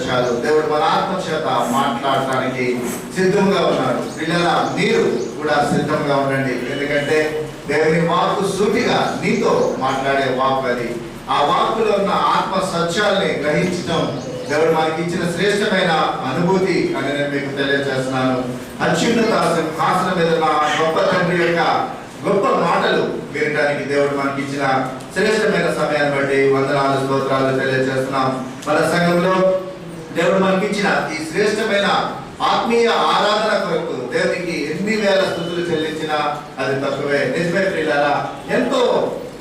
చాలు. దేవుడు మన ఆత్మ చేత మాట్లాడటానికి సిద్ధంగా ఉన్నాడు. పిల్లల మీరు కూడా సిద్ధంగా ఉండండి. ఎందుకంటే దేవుని వాక్కు సూటిగా నీతో మాట్లాడే వాక్కు అది. ఆ వాక్కులో ఉన్న ఆత్మ సత్యాల్ని గ్రహించడం దేవుడు మనకి ఇచ్చిన శ్రేష్టమైన అనుభూతి అని నేను మీకు తెలియజేస్తున్నాను. అత్యున్నత సింహాసనం మీద ఉన్న గొప్ప తండ్రి యొక్క గొప్ప మాటలు వినడానికి దేవుడు మనకి ఇచ్చిన శ్రేష్టమైన సమయాన్ని బట్టి వందనాలు స్తోత్రాలు తెలియజేస్తున్నాం. మన సంఘంలో దేవుడు మనకి ఇచ్చిన ఈ శ్రేష్టమైన ఆత్మీయ ఆరాధన కొరకు దేవునికి ఎన్ని వేల స్తుతులు చెల్లించినా అది తక్కువే. నిజమే ప్రియులారా, ఎంతో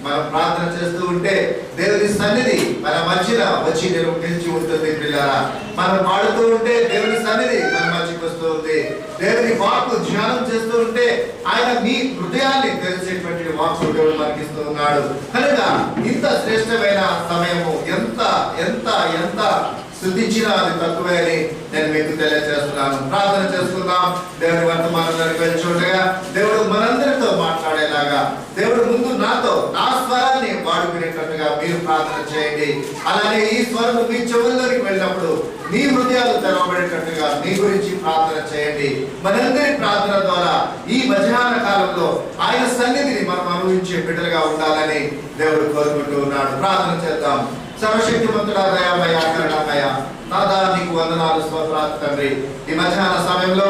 మనం ప్రార్థన చేస్తూ ఉంటే దేవుని సన్నిధి మన మధ్యన వచ్చి నిలిచి ఉంటుంది. పిల్లరా, మనం పాడుతూ ఉంటే దేవుని సన్నిధి మన మధ్యకి వస్తూ ఉంది. దేవుని వాక్కు ధ్యానం చేస్తూ ఉంటే ఆయన మీ హృదయాన్ని తెలిసేటువంటి వాక్కు దేవుడు మనకి ఇస్తూ ఉన్నాడు. కనుక ఇంత శ్రేష్టమైన సమయము ఎంత ఎంత ఎంత స్తుతించినా అది తక్కువే అని నేను మీకు తెలియజేస్తున్నాను. ప్రార్థన చేసుకుందాం. దేవుని వర్తమానానికి వెళ్ళి చూడగా దేవుడు మనందరితో మాట్లాడేలాగా దేవుడు ముందు నాతో నా స్వరాన్ని వాడుకునేటట్టుగా మీరు ప్రార్థన చేయండి. అలానే ఈ స్వరం మీ చెవుల్లోకి వెళ్ళినప్పుడు మీ హృదయాలు తెరవబడేటట్టుగా మీ గురించి ప్రార్థన చేయండి. మనందరి ప్రార్థన ద్వారా ఈ మధ్యాహ్న కాలంలో ఆయన సన్నిధిని మనం అనుభవించే బిడ్డలుగా ఉండాలని దేవుడు కోరుకుంటూ ఉన్నాడు. ప్రార్థన చేద్దాం. సర్వశక్తిమంతుడా, దయామయ, కరుణామయ నాదా, నీకు వందనాలు స్తోత్రాలు తండ్రి. ఈ మధ్యాహ్న సమయంలో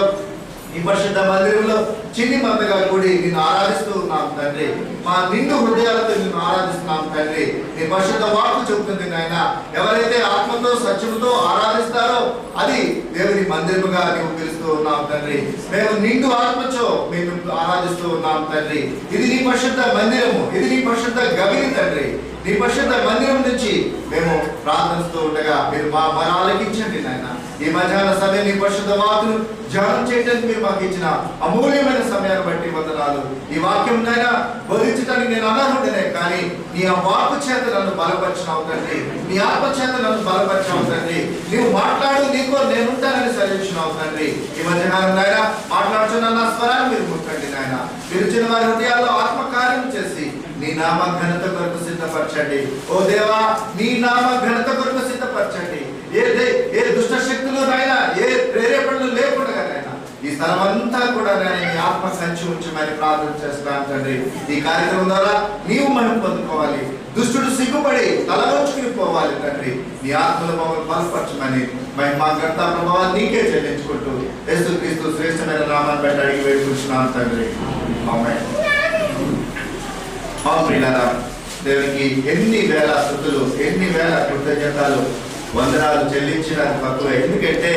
ఈ పరిశుద్ధ మందిరంలో చిన్ని మందగా కూడి నిన్ను ఆరాధిస్తూ ఉన్నాం తండ్రి. మా నిండు హృదయాలతో నిన్ను ఆరాధిస్తున్నాం తండ్రి. నీ పరిశుద్ధ వాక్కు చెబుతుంది నాయన, ఎవరైతే ఆత్మతో సత్యముతో ఆరాధిస్తారో అది దేవుని మందిరముగా నీవు పిలుస్తూ ఉన్నాం తండ్రి. మేము నిండు ఆత్మతో మేము ఆరాధిస్తూ ఉన్నాం తండ్రి. ఇది నీ పరిశుద్ధ మందిరము, ఇది నీ పరిశుద్ధ గవిని తండ్రి. నీ పరిశుద్ధ మందిరం నుంచి మేము ప్రార్థిస్తూ ఉండగా మీరు మా ఆలకించండి నాయన. ఈ మధ్యాహ్న సమయం నీ పరిశుద్ధ వాక్కును ధ్యానం చేయడానికి మీరు మాకు ఇచ్చిన అమూల్యమైన సమయాన్ని బట్టి వందనాలు. ఈ వాక్యం నాయన బోధించడానికి నేను అనర్హుడనే, కానీ నీ ఆ వాక్కు చేత నన్ను బలపరిచినావు తండ్రి. నీ ఆత్మ చేత నన్ను బలపరిచినావు తండ్రి. నీవు మాట్లాడు, నీకో నేనుంటానని సెలవిచ్చినావు తండ్రి. ఈ మధ్యాహ్నం నాయన మాట్లాడుతున్న నా స్వరాన్ని మీరు ముట్టండి నాయన. మీరు ఇచ్చిన వారి హృదయాల్లో ఆత్మకార్యం చేసి నీ నామ ఘనత కొరకు సిద్ధపరచండి. ఓ దేవా, నీ నామ ఘనత కొరకు సిద్ధపరచండి. ఏ దుష్ట శక్తులు నాయన, ఏ ప్రేరేపణలు లేకుండా నాయన ఈ స్థలం అంతా కూడా నేను నీ ఆత్మ సంచి ఉంచమని ప్రార్థన చేస్తున్నాను తండ్రి. ఈ కార్యక్రమం ద్వారా నీవు మనం పొందుకోవాలి. దుష్టుడు సిగ్గుపడి తలవంచుకుని పోవాలి తండ్రి. నీ ఆత్మల మమ్మల్ని బలపరచమని మహిమా ఘనత ప్రభావాలు నీకే చెల్లించుకుంటూ యేసుక్రీస్తు శ్రేష్టమైన నామాన్ని బట్టి అడిగి వేడుకుంటున్నాను తండ్రి. ఆమేన్. దేవునికి ఎన్ని వేల స్తుతులు, ఎన్ని వేల కృతజ్ఞతలు, వందనాలు చెల్లించిన తక్కువ. ఎందుకంటే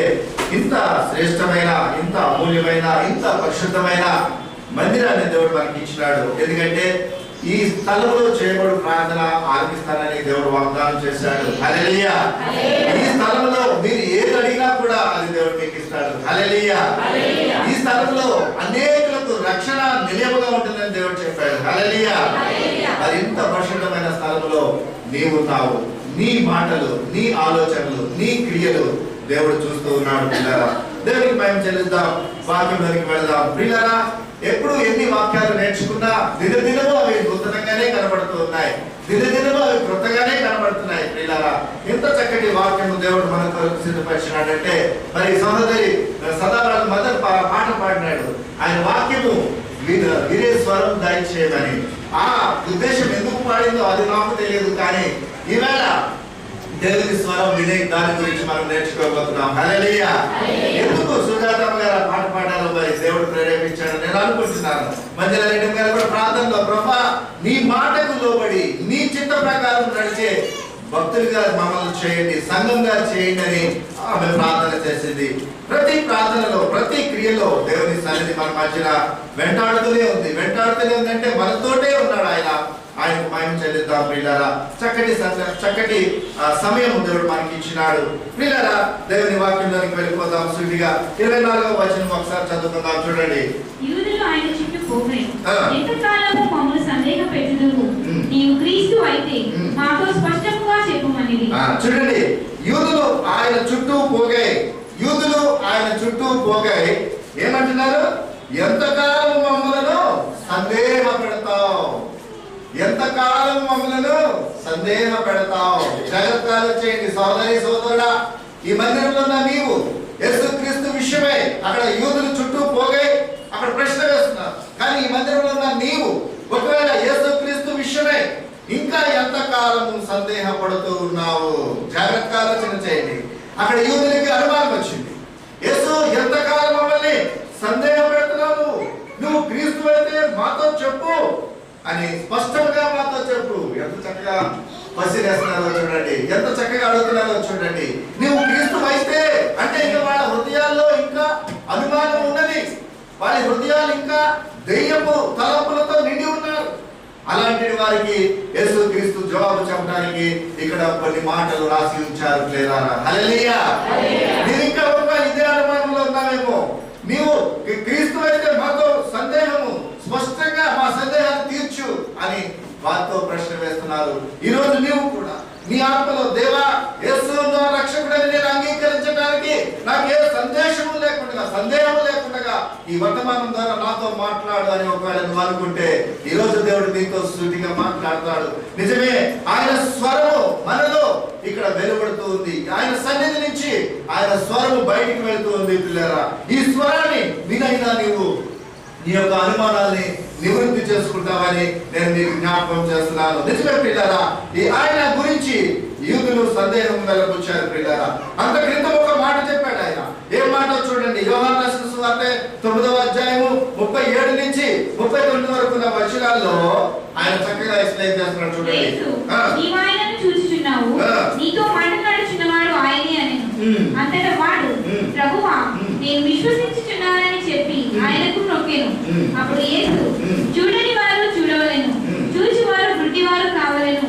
ఇంత శ్రేష్టమైన, ఇంత అమూల్యమైన, ఇంత పరిశుద్ధమైన మందిరాన్ని దేవుడు మనకి ఇచ్చినాడు. ఎందుకంటే ఈ స్థలంలో చేయబడు ప్రార్థన ఆలకిస్తానని దేవుడు వాగ్దానం చేశాడు. హల్లెలూయా. ఈ స్థలంలో మీరు ఏది అడిగినా కూడా అది దేవుడు మీకు ఇస్తాడు. హల్లెలూయా. ఈ స్థలంలో అనేకులకు రక్షణ నిలయముగా ఉంటుందని దేవుడు చెప్పాడు. హల్లెలూయా. మరి ఇంత పరిశుద్ధమైన స్థలంలో నీవున్నావు. నీ మాటలు, నీ ఆలోచనలు, నీ క్రియలు దేవుడు చూస్తూ ఉన్నాడు. పిల్లరా, దేవునికి భయం చెల్లిద్దాం. వాక్యంలోనికి వెళదాం. పిల్లరా, ఎప్పుడు ఎన్ని వాక్యాలు నేర్చుకున్నా దినదినము అవి నూతనంగానే కనబడుతూ ఉన్నాయి. దినదినము అవి కృతగానే కనబడుతున్నాయి. పిల్లరా, ఎంత చక్కటి వాక్యము దేవుడు మన కొరకు సిద్ధపరిచినాడంటే, మరి సహోదరి సదారాజు మదర్ పాట పాడినాడు. ఆయన వాక్యము వినే స్వరం దయచేయమని. ఆ ఉద్దేశం ఎందుకు పాడిందో అది నాకు తెలియదు, కానీ ఈవేళ దేవుని స్వరం వినే దాని గురించి మనం నేర్చుకోబోతున్నాం. హల్లెలూయా. ఎందుకు సుజాతమ్మ గారు ఆ పాట పాడాలో మరి దేవుడు ప్రేరేపించాడు నేను అనుకుంటున్నాను. మంజల రెడ్డి గారు కూడా ప్రార్థనలో, ప్రభా నీ మాటకు లోబడి నీ చిత్త ప్రకారం నడిచే భక్తులుగా మమ్మల్ని చేయండి, సంఘంగా చేయండి అని ఆమె ప్రార్థన చేసింది. ప్రతి ప్రార్థనలో, ప్రతి క్రియలో దేవుని సన్నిధి మన మధ్యన వెంటాడుతూనే ఉంది. వెంటాడుతూనే ఉందంటే మనతోటే ఉన్నాడు ఆయన. ఆయనకు మహిమ చెల్లిద్దాం. ప్రియులారా, చక్కటి సమయం దేవుడు మనకి ఇచ్చినాడు. ప్రియులారా, దేవుని వాక్యంలోనికి వెళ్ళిపోదాం. సూటిగా 24వ వచనం ఒకసారి చదువుకుందాం. చూడండి. యూదులు ఆయన చుట్టూ పోగై ఎంతకాలము మమ్మల్ని సందేహపెట్టుదువు, నీవు క్రీస్తు అయితే మాతో స్పష్టంగా చెప్పుమనిది. చూడండి, యూదులు ఆయన చుట్టూ పోగై, యూదులు ఆయన చుట్టూ పోగై ఏమంటున్నారు? ఎంతకాలం మమ్మలను సందేహ పెడతావు, ఎంతకాలం మమ్మలను సందేహ పెడతావు. జాగ్రత్తగా చేయండి సోదరి సోదరుడా. ఈ మందిరంలో ఉన్న నీవు యేసుక్రీస్తు విషయమై అక్కడ యూదులు చుట్టూ పోగై అక్కడ ప్రశ్న వేస్తున్నారు. కానీ ఈ మందిరంలో ఉన్న నీవు ఒకవేళ యేసుక్రీస్తు విషయమై ఇంకా ఎంతకాలము సందేహపడుతూ ఉన్నావు? జాగ్రత్తగా ఆలోచన చేయండి. అక్కడ యూదులకి అనుమానం వచ్చింది. యేసు ఎంతకాలం మమ్మల్ని సందేహపెడుతున్నావు? నువ్వు క్రీస్తు అయితే మాతో చెప్పు అని స్పష్టంగా మాతో చెప్పు. ఎంత చక్కగా పరిశీలిస్తున్నారో చూడండి, ఎంత చక్కగా అడుగుతున్నారో చూడండి. నువ్వు క్రీస్తు అయితే అంటే ఇంకా వాళ్ళ హృదయాల్లో ఇంకా అనుమానం ఉన్నది. వాళ్ళ హృదయాలు ఇంకా దెయ్యపు తలంపులతో నిండి ఉన్నారు. అలాంటి వారికి యేసు క్రీస్తు జవాబు చెప్పడానికి ఇక్కడ కొన్ని మాటలు రాసి ఉంచారు. లేదా హల్లెలూయా. మీరు ఇంకా ఒక ఇదే అనుమానంలో ఉన్నామేమో. నీవు క్రీస్తు అయితే మాతో సందేహము స్పష్టంగా మా సందేహాన్ని తీర్చు అని వారితో ప్రశ్న వేస్తున్నారు. ఈ రోజు నీవు కూడా నీ ఆత్మలో దేవా యేసు నా రక్షకుడని నేను అంగీకరించడానికి నాకు ఏ సందేహము లేకుండా ఈ వర్తమానం ద్వారా నాతో మాట్లాడు అని ఒకవేళ నువ్వు అనుకుంటే ఈ రోజు దేవుడు నీతో సూటిగా మాట్లాడతాడు. నిజమే, ఆయన స్వరము మనలో ఇక్కడ వెలువడుతూ ఉంది. ఆయన సన్నిధి నుంచి ఆయన స్వరము బయటికి వెళ్తూ ఉంది. పిల్లరా, ఈ స్వరాన్ని వినైనా నీవు నీ యొక్క అనుమానాల్ని నివృత్తి చేసుకుంటామని నేను నీకు జ్ఞాపకం చేస్తున్నాను. నిజమే పిల్లరా, ఈ ఆయన గురించి యూదులు సందేహం వెలబుచ్చారు. పిల్లరా, అంత క్రితం ఒక మాట చెప్పాడు ఆయన. ఏం మాట చూడండి, యోహాను రాసిన సువార్త 9వ అధ్యాయము 37 నుంచి 39 వరకు ఉన్న వచనాల్లో ఆయన చక్కగా ఎక్స్ప్లెయిన్ చేస్తున్నాడు. చూడండి, నీవు ఆయనను చూచుచున్నావు, నీతో మాట్లాడుచున్నవాడు ఆయనే అనెను. అంతటా వాడు, ప్రభువా నేను విశ్వసించుచున్నానని చెప్పి ఆయనకు మొక్కెను. అప్పుడు యేసు, చూడని వారు చూడవలెను, చూచువారు గుడ్డివారు కావలెను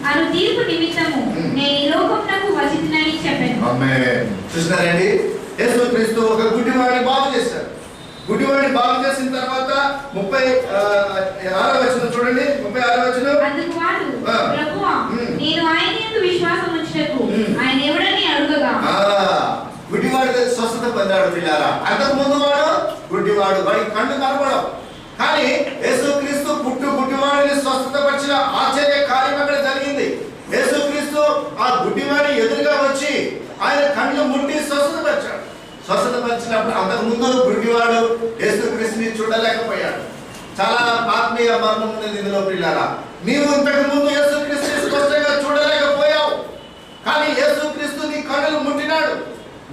అను తీర్పు నిమిత్తము నేను ఈ లోకమునకు వచ్చితినని చెప్పాను. ఆమేన్. చూస్తారండి, యేసుక్రీస్తు ఒక గుడ్డివాడిని బాగు చేశారు. గుడ్డివాడిని బాగు చేసిన తర్వాత 36వ వచనం చూడండి. 36వ వచనం, అందుకు వాడు, ప్రభువా నేను ఆయన యందు విశ్వాసం ఉంచుటకు ఆయన ఎవడని అడుగగా. గుడ్డివాడు స్వస్థత పొందాడు. పిల్లారా, అంతకు ముందు వాడు గుడ్డివాడు, వాడికి కళ్ళు కనపడవు. కానీ యేసుక్రీస్తు గుడ్డివాడిని స్వస్థత పరిచిన ఆశ్చర్య కార్యం అక్కడ జరిగింది. యేసుక్రీస్తు ఆ గుడ్డివాడి ఎదురుగా వచ్చి ఆయన కళ్ళు ముట్టి స్వస్థతపరిచాడు. స్వస్థతపరిచినప్పుడు అంతకు ముందు గుడ్డివాడు యేసుక్రీస్తుని చూడలేకపోయాడు. చాలా ఆత్మీయ మర్మం ఉన్నది ఇందులో. పిల్లారా, నీవు ఇంతకు ముందు యేసుక్రీస్తుని స్పష్టంగా చూడలేకపోయావు, కానీ యేసుక్రీస్తు నీ కళ్ళు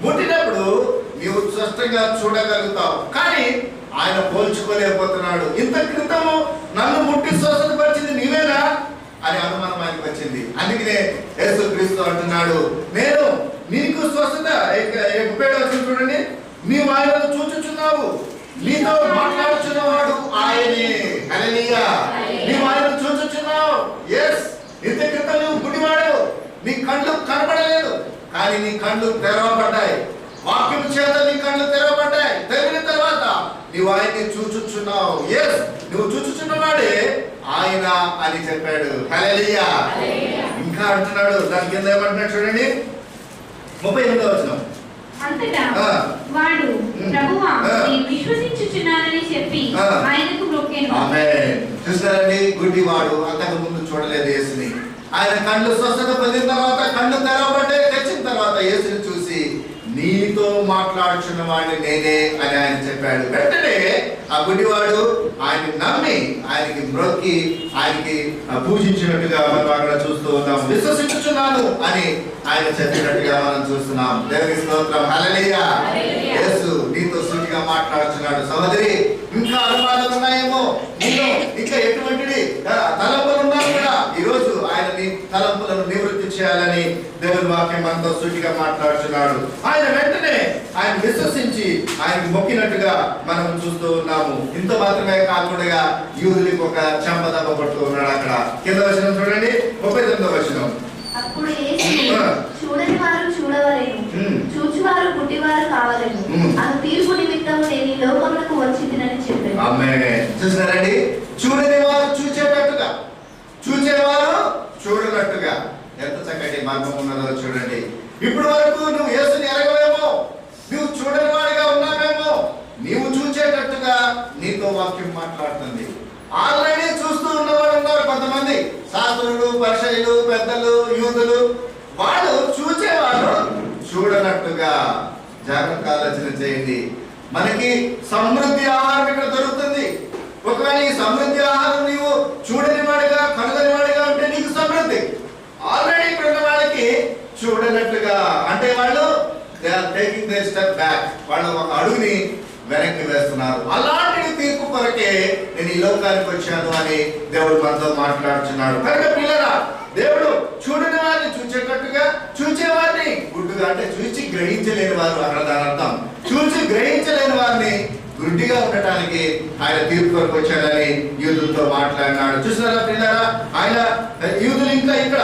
ముట్టినప్పుడు నీవు స్పష్టంగా చూడగలుగుతావు. కానీ ఆయన పోల్చుకోలేకపోతున్నాడు. ఇంత క్రితము నన్ను ముట్టి స్వస్థతపరిచింది నీవేనా అని అనుమానం ఆయనకు వచ్చింది. అందుకనే యేసుక్రీస్తు అంటున్నాడు, నేను నీకు స్వస్థత. 37వ వచనం చూడండి, నీవు ఆయనను చూచుచున్నావు, నీతో మాట్లాడుచున్నవాడు ఆయనే. హల్లెలూయా. నీవు ఆయనను చూచుచున్నావు. ఎస్, ఇంత క్రితం నువ్వు గుడ్డివాడు, నీ కళ్ళు కనపడలేదు, కానీ నీ కళ్ళు తెరవబడ్డాయి. వాక్యం చేత నీ కళ్ళు తెరవబడ్డాయి. తెరిగిన తర్వాత నీవు ఆయన్ని చూచుచున్నావు. ఎస్, నువ్వు చూచుచున్నవాడే ఆయన అని చెప్పాడు. హల్లెలూయా. ఇంకా అంటున్నాడు, దాని కింద ఏమంటున్నాడు చూడండి, 38వ వచనం. అంతటా వాడు, ప్రభువా నేను విశ్వసించుచున్నానని చెప్పి ఆయనకు మొక్కెను. ఆమేన్. చూస్తారండి, గుడ్డివాడు అంతకు ముందు చూడలేదు యేసుని. ఆయన కళ్ళు స్వస్థత పొందిన తర్వాత కళ్ళు తెరవబడ్డాయి. తెచ్చిన తర్వాత యేసుని చూసి నీతో మాట్లాడుచున్న వాడిని నేనే అని ఆయన చెప్పాడు. వెంటనే ఆ గుడ్డివాడు ఆయన నమ్మి ఆయనకి మ్రొక్కి ఆయనకి పూజించినట్టుగా మనం అక్కడ చూస్తూ ఉన్నాం. విశ్వసించుచున్నాను అని ఆయన చెప్పినట్టుగా మనం చూస్తున్నాం. దేవుని స్తోత్రం. హల్లెలూయా. యేసు నీతో సూటిగా మాట్లాడుచున్నాడు. సహోదరి, ఇంకా అనుమానాలు ఉన్నాయేమో నీలో, ఇంకా ఎటువంటి తలంపులు ఉన్నా కూడా ఈ రోజు ఆయన నీ తలంపులను నివృత్తి చేయాలని దేవుని వాక్యం మనతో సూటిగా మాట్లాడుచున్నాడు. ఆయన వెంటనే ఆయన విశ్వసించి ఆయనకు మొక్కినట్టుగా మనం చూస్తూ ఉన్నాము. ఇంత మాత్రమే కాకుండా యూదులకు ఒక చెంపదెబ్బ పడుతూ ఉన్నాడు. అక్కడ కింద వచనం చూడండి, 39వ వచనం. అప్పుడు యేసు, చూడని వారు చూడవలెను, చూచువారు గుడ్డివారు కావలెను అను తీర్పు నిమిత్తము నేను ఈ లోకమునకు వచ్చితినని చెప్పాను. ఆమేన్. చూసారండి, చూడని వారు చూచేటట్టుగా, చూచేవారు చూడనట్టుగా ఎంత చక్కటి మార్గం ఉన్నదో చూడండి. ఇప్పుడు వరకు నువ్వు యేసుని ఎరగవేమో, నువ్వు చూడని వాడిగా ఉన్నావేమో, నీవు చూచేటట్టుగా నీతో వాక్యం మాట్లాడుతుంది. ఆల్రెడీ చూస్తూ ఉన్నవాడు ఉన్నారు కొంతమంది, శాస్త్రులు, పరిసయ్యులు, పెద్దలు, యూదులు. వాళ్ళు చూచేవారు చూడనట్టుగా. జాగ్రత్త ఆలోచన చేయండి. మనకి సమృద్ధి ఆహారం ఇక్కడ దొరుకుతుంది. ఒకవేళ ఈ సమృద్ధి ఆహారం నీవు చూడని వాడిగా కనుగొని వాడిగా ఉంటే నీకు సమృద్ధి. ఆల్రెడీ ఇక్కడ ఉన్న వాళ్ళకి చూడనట్టుగా అంటే వాళ్ళు they are taking the step back, వాళ్ళు ఒక అడుగుని వెనక్కి వేస్తున్నారు. అలాంటి తీర్పు కొరకే నేను ఈ లోకానికి వచ్చాను అని దేవుడు మనతో మాట్లాడుతున్నాడు. కనుక పిల్లరా, దేవుడు చూడని వారిని చూచేటట్టుగా, చూచేవారిని గుడ్డుగా అంటే చూచి గ్రహించలేని వారు అక్కడ దాని అర్థం. చూచి గ్రహించలేని వారిని గుడ్డిగా ఉండటానికి ఆయన తీర్పు కొరకు వచ్చాడని యూదులతో మాట్లాడినాడు. చూసినారా పిల్లరా, ఆయన యూదులు ఇంకా ఇక్కడ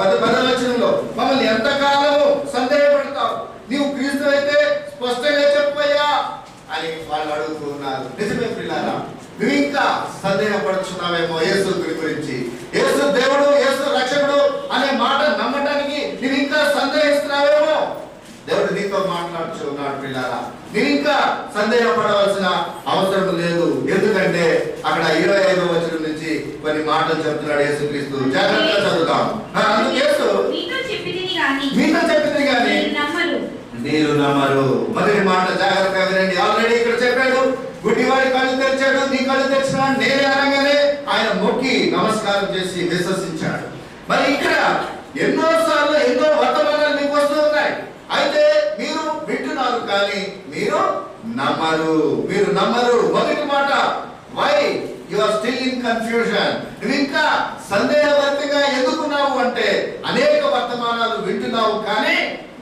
10వ వచనంలో మమ్మల్ని ఎంతకాలము సందేహపడతావు, నీవు క్రీస్తు అయితే స్పష్టంగా చెప్పయ్యా అని వాళ్ళు అడుగుతూ ఉన్నారు. నిజమే పిల్లరా, నువ్వు ఇంకా సందేహపడుచున్నావేమో యేసు గురించి. యేసు దేవుడు, యేసు రక్షకుడు అనే మాట నమ్మటానికి నువ్వు ఇంకా సందేహిస్తున్నావేమో. దేవుడు నీతో మాట్లాడుతూ ఉన్నాడు పిల్లరా. నువ్వు ఇంకా సందేహపడవలసిన అవసరం లేదు. ఎందుకంటే అక్కడ 25వ వచనం నుంచి కొన్ని మాటలు చెప్తున్నాడు యేసుక్రీస్తు. జాగ్రత్తగా చదువుతాం. మీతో చెప్పింది కానీ మీరు నమ్మరు. మొదటి మాట జాగ్రత్తగా వినండి. ఆల్రెడీ ఇక్కడ చెప్పాడు, గుడ్డివాడి కళ్ళు తెరిచాడు, నీ కళ్ళు తెరిచిన నేనే అనగానే ఆయన మొక్కి నమస్కారం చేసి విశ్వసించాడు. మరి ఇక్కడ ఎన్నోసార్లు ఎన్నో వర్తమానాలు మీకు వస్తూ ఉన్నాయి. అయితే మీరు వింటున్నారు కానీ మీరు నమ్మరు. మీరు నమ్మరు. మొదటి మాట, why you are still in confusion. నువ్వు ఇంకా సందేహభరితంగా ఎందుకున్నావు అంటే అనేక వర్తమానాలు వింటున్నావు కానీ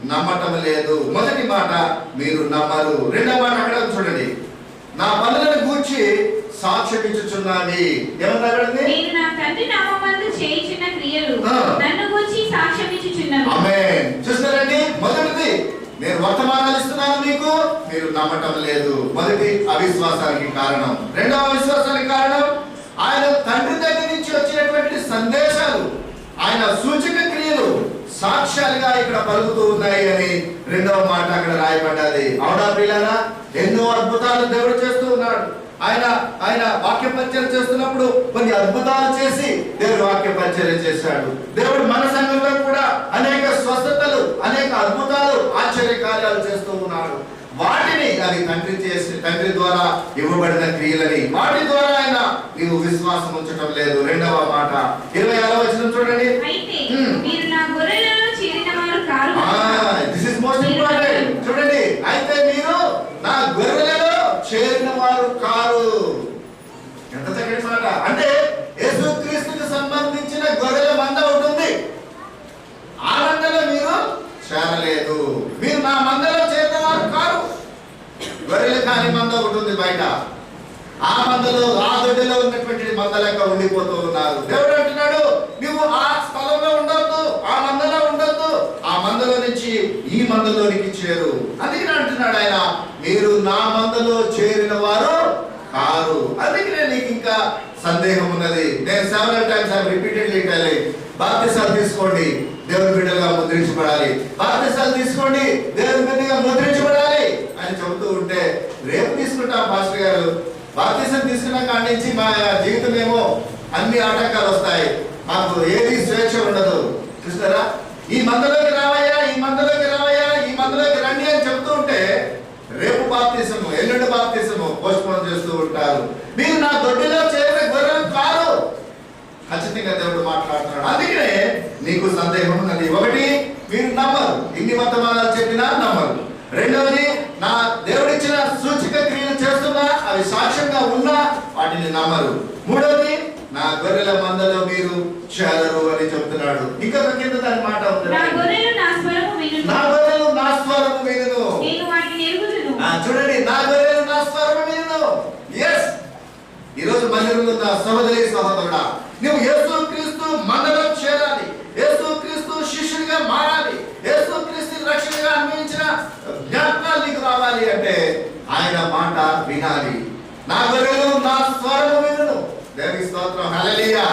నమ్మటం లేదు. మొదటి మాట, మీరు నమ్మరు. రెండవ మాట అక్కడ చూడండి, నా పనులను గూర్చి సాక్ష్యమిచ్చుచున్నావి. ఏమన్నాడండి? నేను నా తండ్రి నామమందు చేయుచున్న క్రియలు నన్ను గూర్చి సాక్ష్యమిచ్చుచున్నవి. ఆమేన్. చూస్తారండి, మొదటిది నేను వర్తమానాలు ఇస్తున్నాను మీకు, మీరు నమ్మటం లేదు. మొదటి అవిశ్వాసానికి కారణం. రెండవ అవిశ్వాసానికి కారణం, ఆయన తండ్రి దగ్గర నుంచి వచ్చినటువంటి సందేశాలు, ఆయన సూచక క్రియలు సాక్ష్యాలుగా ఇక్కడ పలుకుతూ ఉన్నాయి అని రెండవ మాట అక్కడ రాయబడ్డది. అవునా పిల్లరా? ఎన్నో అద్భుతాలు దేవుడు చేస్తూ ఉన్నాడు. ఆయన వాక్య పరిచయం చేస్తున్నప్పుడు కొన్ని అద్భుతాలు చేసి దేవుడు వాక్య పరిచయం చేశాడు. దేవుడు మన సంఘంలో కూడా అనేక స్వస్థతలు, అనేక అద్భుతాలు, ఆశ్చర్య కార్యాలు చేస్తూ ఉన్నాడు. వాటిని అది తండ్రి ద్వారా ఇవ్వబడిన క్రియలని, వాటి ద్వారా ఆయన నీవు విశ్వాసం ఉంచడం లేదు. రెండవ మాట 26వ వచనం చూడండి. This is most important. చూడండి, అయితే మీరు నా గొర్రెలలో చేరిన వారు కారు. ఎంత చక్కటి మాట. అంటే యేసుక్రీస్తుకి సంబంధించిన గొర్రెల మంద ఉంటుంది, ఆ మందలో మీరు చేరలేదు. మీరు నా మందలో చేరిన వారు కారు. గొర్రెలు కాని మంద ఒకటి ఉంది బయట, ఆ మందలో, ఆ దొడ్డిలో ఉన్నటువంటి మంద లెక్క ఉండిపోతూ ఉన్నారు. దేవుడు అంటున్నాడు, నువ్వు ఆ స్థలంలో ఉండొద్దు, ఆ మందలో ఉండొద్దు, ఆ మందలో నుంచి ఈ మందలోనికి చేరు. అందుకని అంటున్నాడు ఆయన, మీరు నా మందలో చేరిన వారు కారు. అందుకనే నీకు ఇంకా సందేహం ఉన్నది. నేను several times I repeatedly telling, బాప్తిసాలు తీసుకోండి, దేవుని బిడ్డగా ముద్రించబడాలి. బాప్తిసాలు తీసుకోండి, దేవుని బిడ్డగా ముద్రించబడాలి అని చెబుతూ ఉంటే, రేపు తీసుకుంటాం పాస్టర్ గారు, బాప్తిసం తీసుకున్న కాడి నుంచి మా జీవితం ఏమో అన్ని ఆటంకాలు వస్తాయి, మాకు ఏది స్వేచ్ఛ ఉండదు. చూస్తారా, ఈ మందలోకి రావయ్యా, ఈ మందలోకి రావయ్యా, ఈ మందలోకి రండి అని చెప్తూ ఉంటే రేపు బాప్తిసము, ఎల్లుండి బాప్తిసము పోస్ట్పోన్ చేస్తూ ఉంటారు. మీరు నా దొడ్డిలో చేరిన గొర్రెలు కాదు. ఖచ్చితంగా దేవుడు మాట్లాడుతున్నాడు. అందుకనే నీకు సందేహం ఉన్నది. ఒకటి, మీరు నమ్మరు, ఇన్ని వర్తమానాలు చెప్పినా నమ్మరు. రెండవది, నా దేవుడిచ్చిన సూచక క్రియలు చేస్తున్నా, అవి సాక్ష్యంగా ఉన్నా వాటిని నమ్మరు. మూడవది, నా గొర్రెల మందలో మీరు చేరరు అని చెప్తున్నాడు. ఇంకా కింద దాని మాట ఉంది, నా గొర్రెలు నా స్వరము వినును. చూడండి, నా గొర్రెలు నా స్వరము వినును. ఎస్, ఈరోజు మందిరంలో ఉన్న సహోదరి సహోదరుడా, నువ్వు యేసుక్రీస్తు మందలో చేరాలి, యేసుక్రీస్తు శిష్యుడిగా మారాలి, యేసుక్రీస్తు రక్షణగా అన్వయించిన జ్ఞాపకాలు నీకు రావాలి అంటే ఆయన మాట వినాలి. నా గొర్రెలు నా స్వరము వినును. దేవుని స్తోత్రం, హల్లెలూయా.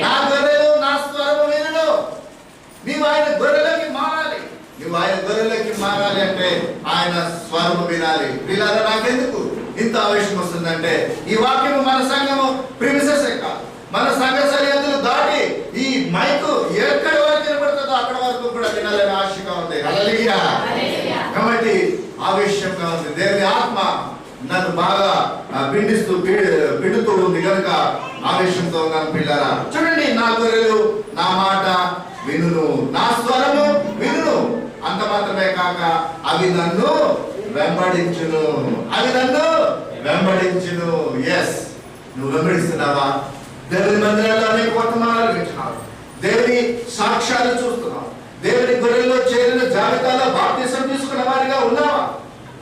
నా గొర్రెలు నా స్వరము వినును. నీవు ఆయన గొర్రెలకి మారాలి. నువ్వు ఆయన గొర్రెలకి మారాలి అంటే ఆయన స్వరము వినాలి. వీళ్ళ నాకెందుకు ఇంత ఆవేశం వస్తుందంటే, ఈ వాక్యము మన సంఘము ప్రిమిసెస్ కాదు, మన సంఘ సరిహద్దులు దాటి ఈ మైకు ఎక్కడి వరకు వినపడుతుందో అక్కడ వరకు కూడా వినాలని ఆశగా ఉంది. హల్లెలూయా. కాబట్టి ఆవేశంగా ఉంది. దేవుని ఆత్మ నన్ను బాగా పిండుతూ ఉంది కనుక ఆవేశంతో ఉన్నాను పిల్లరా. చూడండి, నా గొర్రెలు నా మాట వినును, నా స్వరము వినును. అంత మాత్రమే కాక అవి నన్ను వెంబడించును, అవి నన్ను వెంబడించును. ఎస్, నువ్వు వెంబడిస్తున్నావా? దేవుని మందిరాల్లో అనేక వర్తమానాలు వింటున్నావు, దేవుని సాక్ష్యాలు చూస్తున్నావు, దేవుని గొర్రెల్లో చేరిన జాబితాలో బాప్తిసం తీసుకున్న వారిగా ఉన్నావా?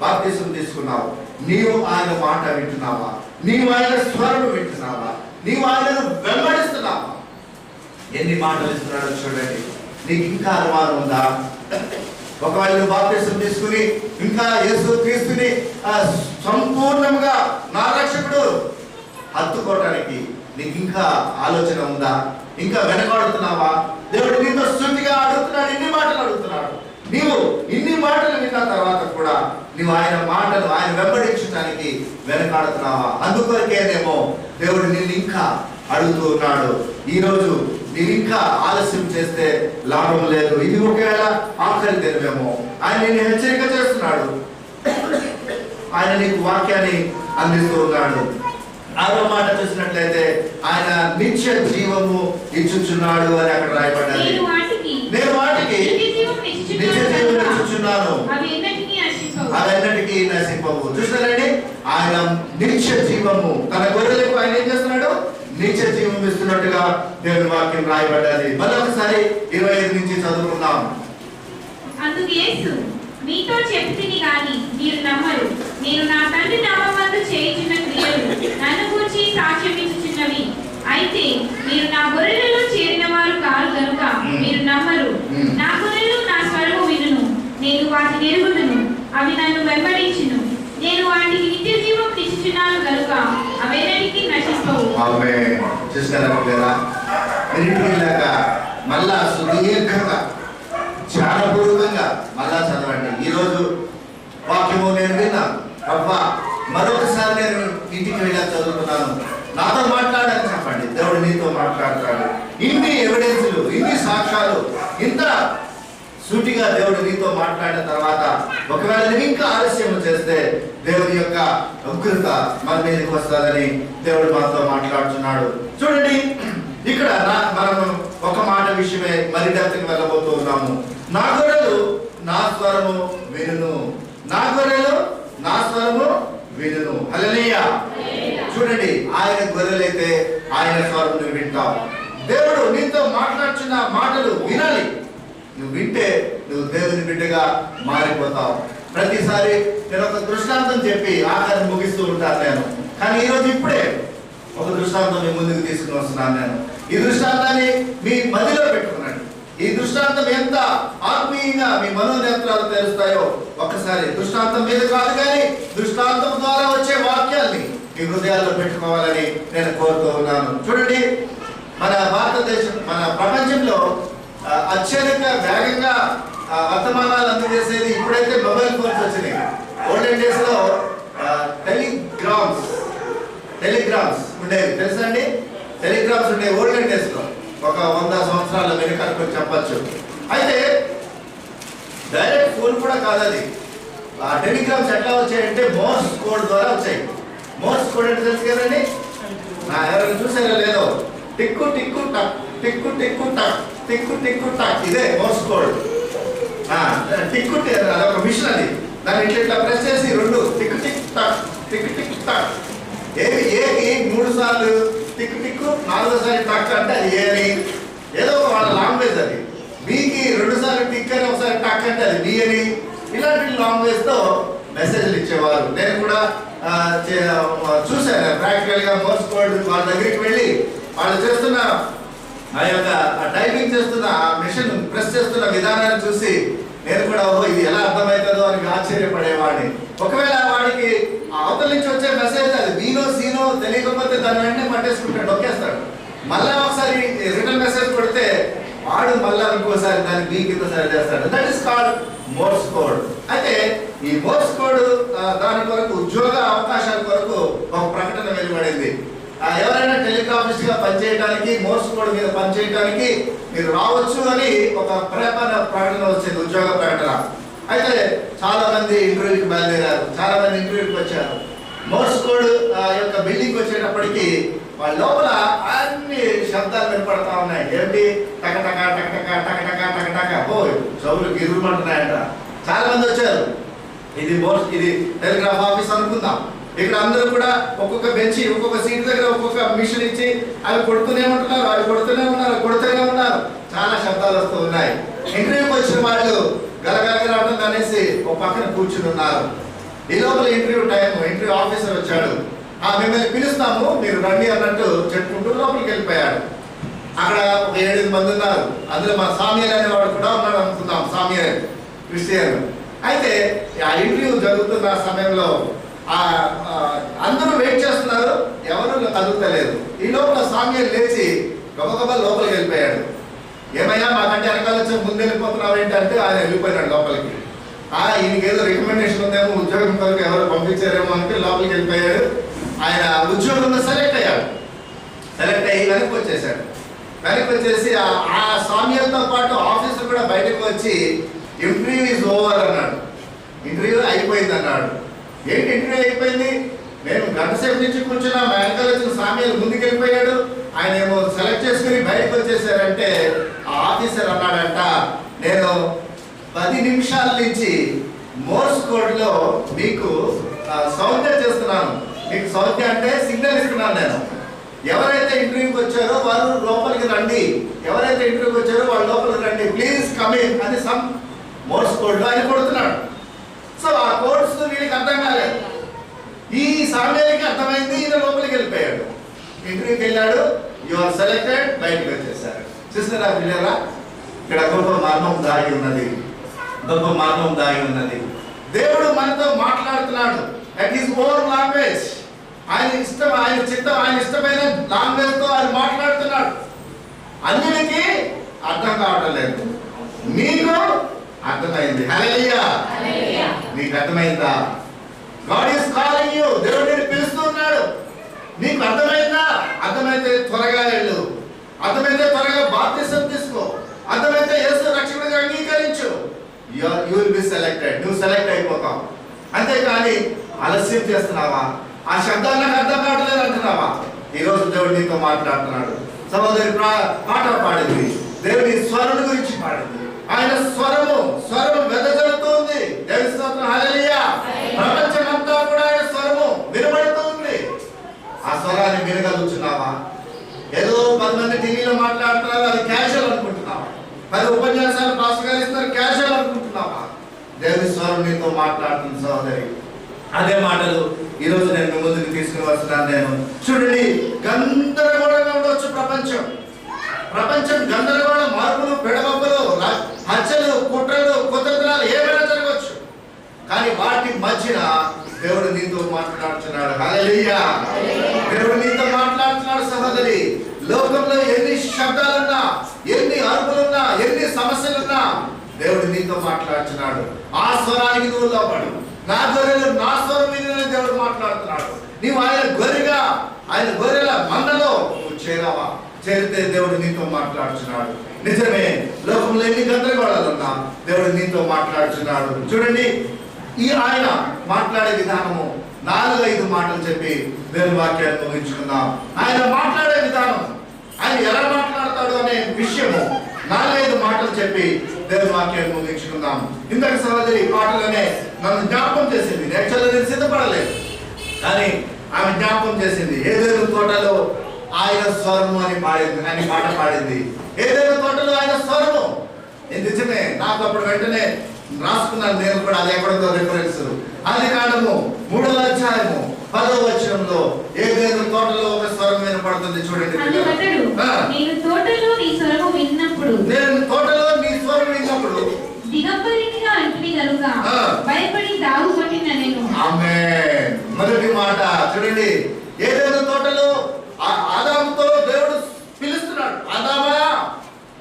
బాప్తిసం తీసుకున్నావు. నీవు ఆయన మాట వింటున్నావా? నీవు ఆయన స్వరం వింటున్నావా? నీవు ఆయనను వెంబడిస్తున్నావా? ఎన్ని మాటలు ఇస్తున్నాడో చూడండి. నీకు ఇంకా అనుమానం ఉందా? ఒకవేళ నువ్వు బాప్తిసం తీసుకుని ఇంకా యేసు క్రీస్తుని సంపూర్ణంగా నా రక్షకుడు హత్తుకోవడానికి నీకు ఇంకా ఆలోచన ఉందా? ఇంకా వెనకాడుతున్నావా? దేవుడు నీతో స్తుతిగా అడుగుతున్నాడు, ఇన్ని మాటలు అడుగుతున్నాడు. నీవు ఇన్ని మాటలు విన్న తర్వాత కూడా నీవు ఆయన మాటలు ఆయన వెంబడించడానికి వెనకాడుతున్నావా? అందుకొరకేనేమో దేవుడు నిన్ను ఇంకా అడుగుతూ ఉన్నాడు. ఈరోజు నీవు ఇంకా ఆలస్యం చేస్తే లాభం లేదు. ఇది ఒకవేళ ఆఖరి దినమేమో. ఆయన నిన్ను హెచ్చరిక చేస్తున్నాడు, ఆయన నీకు వాక్యాన్ని అందిస్తూ ఉన్నాడు. 6వ మాట చూసినట్లయితే ఆయన నిత్య జీవము ఇచ్చుచున్నాడు అని అక్కడ రాయబడ్డది. నేను వాటికి నిత్య జీవం ఇచ్చుచున్నాను, అవి ఎన్నటికీ నశింపవు. చూస్తారండి, ఆయన నిత్య జీవము తన గొర్రెలకు ఆయన ఏం చేస్తున్నాడు? నిత్య జీవం ఇస్తున్నట్టుగా దేవుని వాక్యం రాయబడ్డది. మరొకసారి 25 నుంచి చదువుకుందాం. అందుకు యేసు, మీతో చెప్తిని గాని మీరు నమ్మరు. నేను నా తండ్రి నామమందు చేయుచున్న క్రియలు నన్ను గూర్చి సాక్ష్యం ఇచ్చుచున్నవి. అయితే మీరు నా గొర్రెలలో చేరిన వారు కారు కనుక మీరు నమ్మరు. నా గొర్రెలు నా స్వరము వినును, నేను వాటిని ఎరుగుదును, అవి నన్ను వెంబడించును. నేను వాటికి నిత్య జీవం ఇచ్చుచున్నాను కనుక అవెన్నటికీ నశింపవు. ఆమేన్. చూసారా పిల్లరా? వెళ్ళాక మళ్ళా సుదీర్ఘంగా ధ్యానపూర్వకంగా మళ్ళా చదవండి. ఈరోజు వాక్యము నేను విన్నా, అబ్బా మరొకసారి నేను ఇంటికి వెళ్ళా చదువుతున్నాను, నాతో మాట్లాడని చెప్పండి. దేవుడు నీతో మాట్లాడతాడు. ఇన్ని ఎవిడెన్స్లు, ఇన్ని సాక్ష్యాలు, ఇంత సూటిగా దేవుడు నీతో మాట్లాడిన తర్వాత ఒకవేళ నువ్వు ఇంకా ఆలస్యం చేస్తే దేవుని యొక్క ఉగ్రత మన మీదకి వస్తుందని దేవుడు మాతో మాట్లాడుతున్నాడు. చూడండి, ఇక్కడ మనము ఒక మాట విషయమే మరి డెప్త్కి వెళ్ళబోతూ ఉన్నాము. నా గొర్రెలు నా స్వరము వినును, నా గొర్రెలు నా స్వరము వినును. హల్లెలూయా. చూడండి, ఆయన గొర్రెలైతే ఆయన స్వరం నువ్వు వింటావు. దేవుడు నీతో మాట్లాడుతున్న మాటలు వినాలి. నువ్వు వింటే నువ్వు దేవుని బిడ్డగా మారిపోతావు. ప్రతిసారి నేను ఒక దృష్టాంతం చెప్పి ఆఖరి ముగిస్తూ ఉంటాను నేను. కానీ ఈరోజు ఇప్పుడే ఒక దృష్టాంతం మీ ముందుకు తీసుకుని వస్తున్నాను నేను. ఈ దృష్టాంతాన్ని మీ మదిలో పెట్టుకున్నాను. ఈ దృష్టాంతం ఎంత ఆత్మీయంగా మీ మనోనేత్రాలు తెలుస్తాయో ఒక్కసారి దృష్టాంతం మీద కాదు కానీ దృష్టాంతం ద్వారా వచ్చే వాక్యాల్ని మీ హృదయాల్లో పెట్టుకోవాలని నేను కోరుతూ ఉన్నాను. చూడండి, మన భారతదేశం, మన ప్రపంచంలో అత్యధిక వేగంగా వర్తమానాలు అందజేసేది ఇప్పుడైతే మొబైల్ ఫోన్స్ వచ్చినాయి. ఓల్డెన్ డేస్ లో టెలిగ్రామ్స్ ఉండేవి, తెలుసా అండి? టెలిగ్రామ్స్ ఉండేవి ఓల్డెన్ డేస్ లో, ఒక 100 సంవత్సరాల వెనుకకు చెప్పచ్చు. అయితే డైరెక్ట్ ఫోన్ కూడా కాదు అది. ఆ టెలిగ్రామ్స్ ఎట్లా వచ్చాయంటే మోర్స్ కోడ్ ద్వారా వచ్చాయి. మోర్స్ కోడ్ అంటే తెలుసు కదండి, ఎవరైనా చూసారో లేదో? టిక్కు టిక్కు టక్, టిక్కు టిక్కు టక్, టిక్కు టిక్కు టక్, ఇదే మోర్స్ కోడ్. టిక్కు అదొక మిషన్, అది దాన్ని ఇట్లా ప్రెస్ చేసి 2 టిక్కు టిక్ టక్, టిక్కు టిక్ టక్. ఏకి 3 సార్లు టిక్కు టిక్కు, 4వసారి టక్ అంటే అది ఏ అని, ఏదో ఒక వాళ్ళ లాంగ్వేజ్ అది. బికి 2 సార్లు టిక్ అని, ఒకసారి టక్ అంటే అది బి అని. ఇలాంటి లాంగ్వేజ్ తో మెసేజ్లు ఇచ్చేవారు. నేను కూడా చూశాను ప్రాక్టికల్ గా మోర్స్ కోడ్. వాళ్ళ దగ్గరికి వెళ్ళి వాళ్ళు చేస్తున్న ఆ యొక్క టైపింగ్ చేస్తున్న ఆ మిషన్ ప్రెస్ చేస్తున్న విధానాన్ని చూసి నేను కూడా ఇది ఎలా అర్థమవుతుందో అని ఆశ్చర్యపడేవాడిని. ఒకవేళ వాడికి అవతల నుంచి వచ్చే మెసేజ్ అది బీనో సీనో తెలియకపోతే దాన్ని వెంటనే పట్టేసుకుంటాడు, నొక్కేస్తాడు. మళ్ళా ఒకసారి రిటర్న్ మెసేజ్ కొడితే వాడు మళ్ళా ఇంకోసారి దాన్ని బీ కింద సరి చేస్తాడు. That is called Morse code. అయితే ఈ మోర్స్ కోడ్ దాని కొరకు ఉద్యోగ అవకాశాల కొరకు ఒక ప్రకటన వెలువడింది. ఎవరైనా టెలిగ్రాఫిస్ట్ గా పనిచేయడానికి, మోర్స్ కోడ్ మీద పనిచేయడానికి మీరు రావచ్చు అని ఒక ప్రకటన వచ్చింది, ఉద్యోగ ప్రకటన. అయితే చాలా మంది ఇంటర్వ్యూకి బయలుదేరారు, చాలా మంది ఇంటర్వ్యూకి వచ్చారు. మోర్స్ కోడ్ యొక్క బిల్డింగ్ వచ్చేటప్పటికి వాళ్ళ లోపల అన్ని శబ్దాలు వినపడతా ఉన్నాయి. ఏంటి? టకటక టకటక టకటక టకటక. ఓ చెవులు గిరుమంటున్నాయంట. చాలా మంది వచ్చారు. ఇది టెలిగ్రాఫ్ ఆఫీస్ అనుకుందాం. ఇక్కడ అందరూ కూడా ఒక్కొక్క బెంచి, ఒక్కొక్క సీట్ దగ్గర ఒక్కొక్క మిషన్ ఇచ్చి అవి కొడుతూనే ఉంటున్నారు, అవి కొడుతూనే ఉన్నారు. చాలా శబ్దాలు వస్తూ ఉన్నాయి. ఇంటర్వ్యూకి వచ్చిన వాళ్ళు గలగలగలాటం అనేసి ఒక పక్కన కూర్చుని ఉన్నారు. ఈ లోపల ఇంటర్వ్యూ ఆఫీసర్ వచ్చాడు. మిమ్మల్ని పిలుస్తాము, మీరు రండి అన్నట్టు చెప్పుకుంటూ లోపలికి వెళ్ళిపోయాడు. అక్కడ ఒక 7 మంది ఉన్నారు. అందులో మా సామ్యర్ అనేవాడు కూడా ఉన్నాడు అనుకుందాం, సామ్యర్ క్రిస్టియన్. అయితే ఆ ఇంటర్వ్యూ జరుగుతున్న సమయంలో అందరూ వెయిట్ చేస్తున్నారు, ఎవరు కదులుతలేదు. ఈ లోపల సామ్యర్ లేచి గబగబా లోపలికి వెళ్ళిపోయాడు. ఏమయ్యా మాకంటే వెనకాల వచ్చి ముందు వెళ్ళిపోతున్నావు ఏంటంటే ఆయన వెళ్ళిపోయినాడు లోపలికి. ఈయనకి ఏదో రికమెండేషన్ ఉందేమో, ఉద్యోగం కొరకు ఎవరు పంపించారేమో అంటే లోపలికి వెళ్ళిపోయాడు. ఆయన ఉద్యోగంలో సెలెక్ట్ అయ్యాడు. సెలెక్ట్ అయ్యి వెనక్కి వచ్చేసి ఆ సామ్యంతో పాటు ఆఫీసర్ కూడా బయటకు వచ్చి ఇంటర్వ్యూ ఈజ్ ఓవర్ అన్నాడు. ఇంటర్వ్యూ అయిపోయింది అన్నాడు. ఏంటి ఇంటర్వ్యూ అయిపోయింది? మేము గంట సేపు నుంచి కూర్చున్నా, మా వెనకాల వచ్చిన సామ్యాలు ముందుకు వెళ్ళిపోయాడు, ఆయన ఏమో సెలెక్ట్ చేసుకుని బయటకు వచ్చేసారంటే ఆ ఆఫీసర్ అన్నాడంట, నేను 10 నిమిషాల నుంచి మోర్స్ కోడ్లో మీకు సౌజ్ఞ చేస్తున్నాను. మీకు సౌజ్ఞ అంటే సిగ్నల్ ఇస్తున్నాను. నేను ఎవరైతే ఇంటర్వ్యూకి వచ్చారో వాళ్ళు లోపలికి రండి, ఎవరైతే ఇంటర్వ్యూకి వచ్చారో వాళ్ళు లోపలికి రండి, ప్లీజ్ కమ్ ఇన్ అని సమ్ మోర్స్ కోడ్లో ఆయన కొడుతున్నాడు. సో ఆ కోడ్స్ వీళ్ళకి అర్థం కాలేదు. ఈ సామ్యానికి అర్థమైంది, ఈయన లోపలికి వెళ్ళిపోయాడు. ఇంటర్వ్యూకి వెళ్ళాడు, యు ఆర్ సెలెక్టెడ్, బయటకు వచ్చేసారు. చూస్తారా పిల్లరా, ఇక్కడ గొప్ప మర్మం దాగి ఉన్నది, గొప్ప మర్మం దాగి ఉన్నది. దేవుడు మనతో మాట్లాడుతున్నాడు అట్ హిస్ ఓన్ లాంగ్వేజ్. ఆయన ఇష్టం, ఆయన చిత్తం, ఆయన ఇష్టమైన లాంగ్వేజ్ తో ఆయన మాట్లాడుతున్నాడు. అన్నిటికీ అర్థం కావటం లేదు, నీకు అర్థమైంది. హల్లెలూయా, నీకు అర్థమైందా? God is calling you. దేవుడు నిన్ను పిలుస్తున్నాడు. నీకు అర్థమైందా? అర్థమైతే త్వరగా వెళ్ళు, అర్థమైతే త్వరగా బాప్తిసం తీసుకో, అర్థమైతే యేసు రక్షకుడిగా అంగీకరించు. You will be selected. నువ్వు సెలెక్ట్ అయిపోతావు. అంతేకాని ఆలస్యం చేస్తున్నావా? ఆ శబ్దాలు నాకు అర్థం కావట్లేదు అంటున్నావా? ఈరోజు దేవుడు నీతో మాట్లాడుతున్నాడు. సహోదరి పాట పాడింది, దేవుడి స్వరం గురించి పాడింది. ఆయన స్వరము వెదజల్లుతుంది. దేవుని స్తోత్రం, హల్లెలూయా. ప్రపంచమంతా కూడా ఆయన స్వరము వినబడుతుంది. ఆ స్వరాన్ని వినగలుగుతున్నావా? ఏదో 10 మంది టీవీలో మాట్లాడుతున్నారు, అది క్యాజువల్ అనుకుంటున్నావా? 10 ఉపన్యాసాలు పాస్ గారు ఇస్తారు, క్యాజువల్ అనుకుంటున్నావా? దేవుని స్వరం నీతో మాట్లాడుతుంది సహోదరి. అదే మాటలు ఈరోజు నేను మీ ముందుకు తీసుకుని వస్తున్నాను. నేను చూడండి, గందరగోళంగా ఉండొచ్చు ప్రపంచం గందరగోళం, మార్పులు, పెడమబ్బులు, హత్యలు, కుట్రలు, కుతంత్రాలు ఏమైనా జరగవచ్చు. కానీ వాటి మధ్యన దేవుడు నీతో మాట్లాడుతున్నాడు. హల్లెలూయా, దేవుడు నీతో మాట్లాడుతున్నాడు సహోదరి. లోకంలో ఎన్ని శబ్దాలున్నా, ఎన్ని అరుపులున్నా, ఎన్ని సమస్యలున్నా దేవుడు నీతో మాట్లాడుతున్నాడు. ఆ స్వరానికి నువ్వు లోపడు. నా గొర్రెలు నా స్వరం విని దేవుడు మాట్లాడుతున్నాడు. నీవు ఆయన గొర్రెల మందలో నువ్వు చేరావా? చేరితే దేవుడు నీతో మాట్లాడుతున్నాడు. నిజమే, లోకంలో ఎన్ని గందరగోళాలున్నా దేవుడు నీతో మాట్లాడుతున్నాడు. చూడండి, ఆయన మాట్లాడే విధానము 4-5 మాటలు చెప్పి దేవుని వాక్యాన్ని ముగించుకుందాం. ఆయన మాట్లాడే విధానం, ఆయన ఎలా మాట్లాడతాడు అనే విషయము 4-5 మాటలు చెప్పి దేవుని వాక్యాన్ని ముగించుకుందాం. ఇంతకు సహోదరి పాటలోనే నన్ను జ్ఞాపకం చేసింది. యాక్చువల్గా నేను సిద్ధపడలేదు, కానీ ఆమె జ్ఞాపకం చేసింది. ఏదేదో తోటలో ఆయన స్వరము అని పాట పాడింది. ఏదేదో తోటలో ఆయన స్వరము. నిజమే, నాకు అప్పుడు వెంటనే రాసుకున్నాను నేను కూడా. అది ఎక్కడో రిఫరెన్స్. ఆదికాండము 3వ అధ్యాయము 10వ వచనంలో ఏదేదో తోటలో ఒక స్వరం వినపడుతుంది. చూడండి, నేను తోటలో నీ స్వరం విన్నప్పుడు దిగంబరినిగా అంటిని గనుక భయపడి దాగుకొనిన నేను. ఆమేన్. మొదటి మాట చూడండి, ఏదేదో తోటలో ఆదాముతో దేవుడు పిలుస్తున్నాడు. ఆదామా,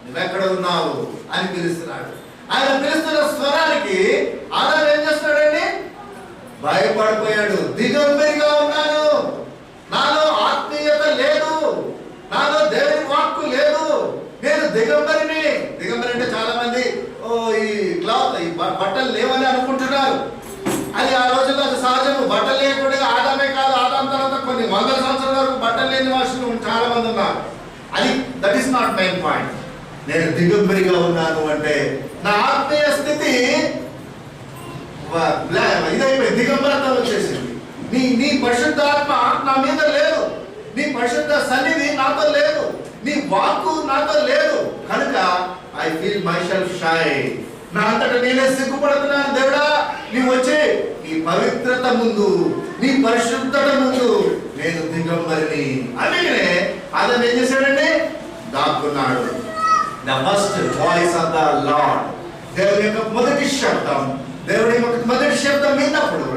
నువ్వెక్కడ ఉన్నావు అని పిలుస్తున్నాడు. ఆయన పిలుస్తున్న స్వరానికి ఆదాము ఏం చేస్తున్నాడండి? భయపడిపోయాడు. దిగంబరిగా ఉన్నాను, నాలో ఆత్మీయత మంది ఉన్నారు. అది that is not main point. నేను దిగంబరిగా ఉన్నాను అంటే నా ఆత్మీయ స్థితి ఇదైపోయి దిగంబరత వచ్చేసింది. నీ పరిశుద్ధాత్మ నా మీద లేదు, నీ పరిశుద్ధ సన్నిధి నాతో లేదు, నీ వాక్కు నాతో లేదు. కనుక I feel my self shy. నా అంతటా నేనే సిగ్గుపడుతున్నాను. దేవుడా, నీవు వచ్చి నీ పవిత్రత ముందు, నీ పరిశుద్ధత ముందు నేను దిగంబరిని. అందుకనే అతను ఏం చేశాడండి? దాక్కున్నాడు. The first voice of the Lord, దేవుని యొక్క మొదటి శబ్దం, దేవుని యొక్క మొదటి శబ్దం విన్నప్పుడు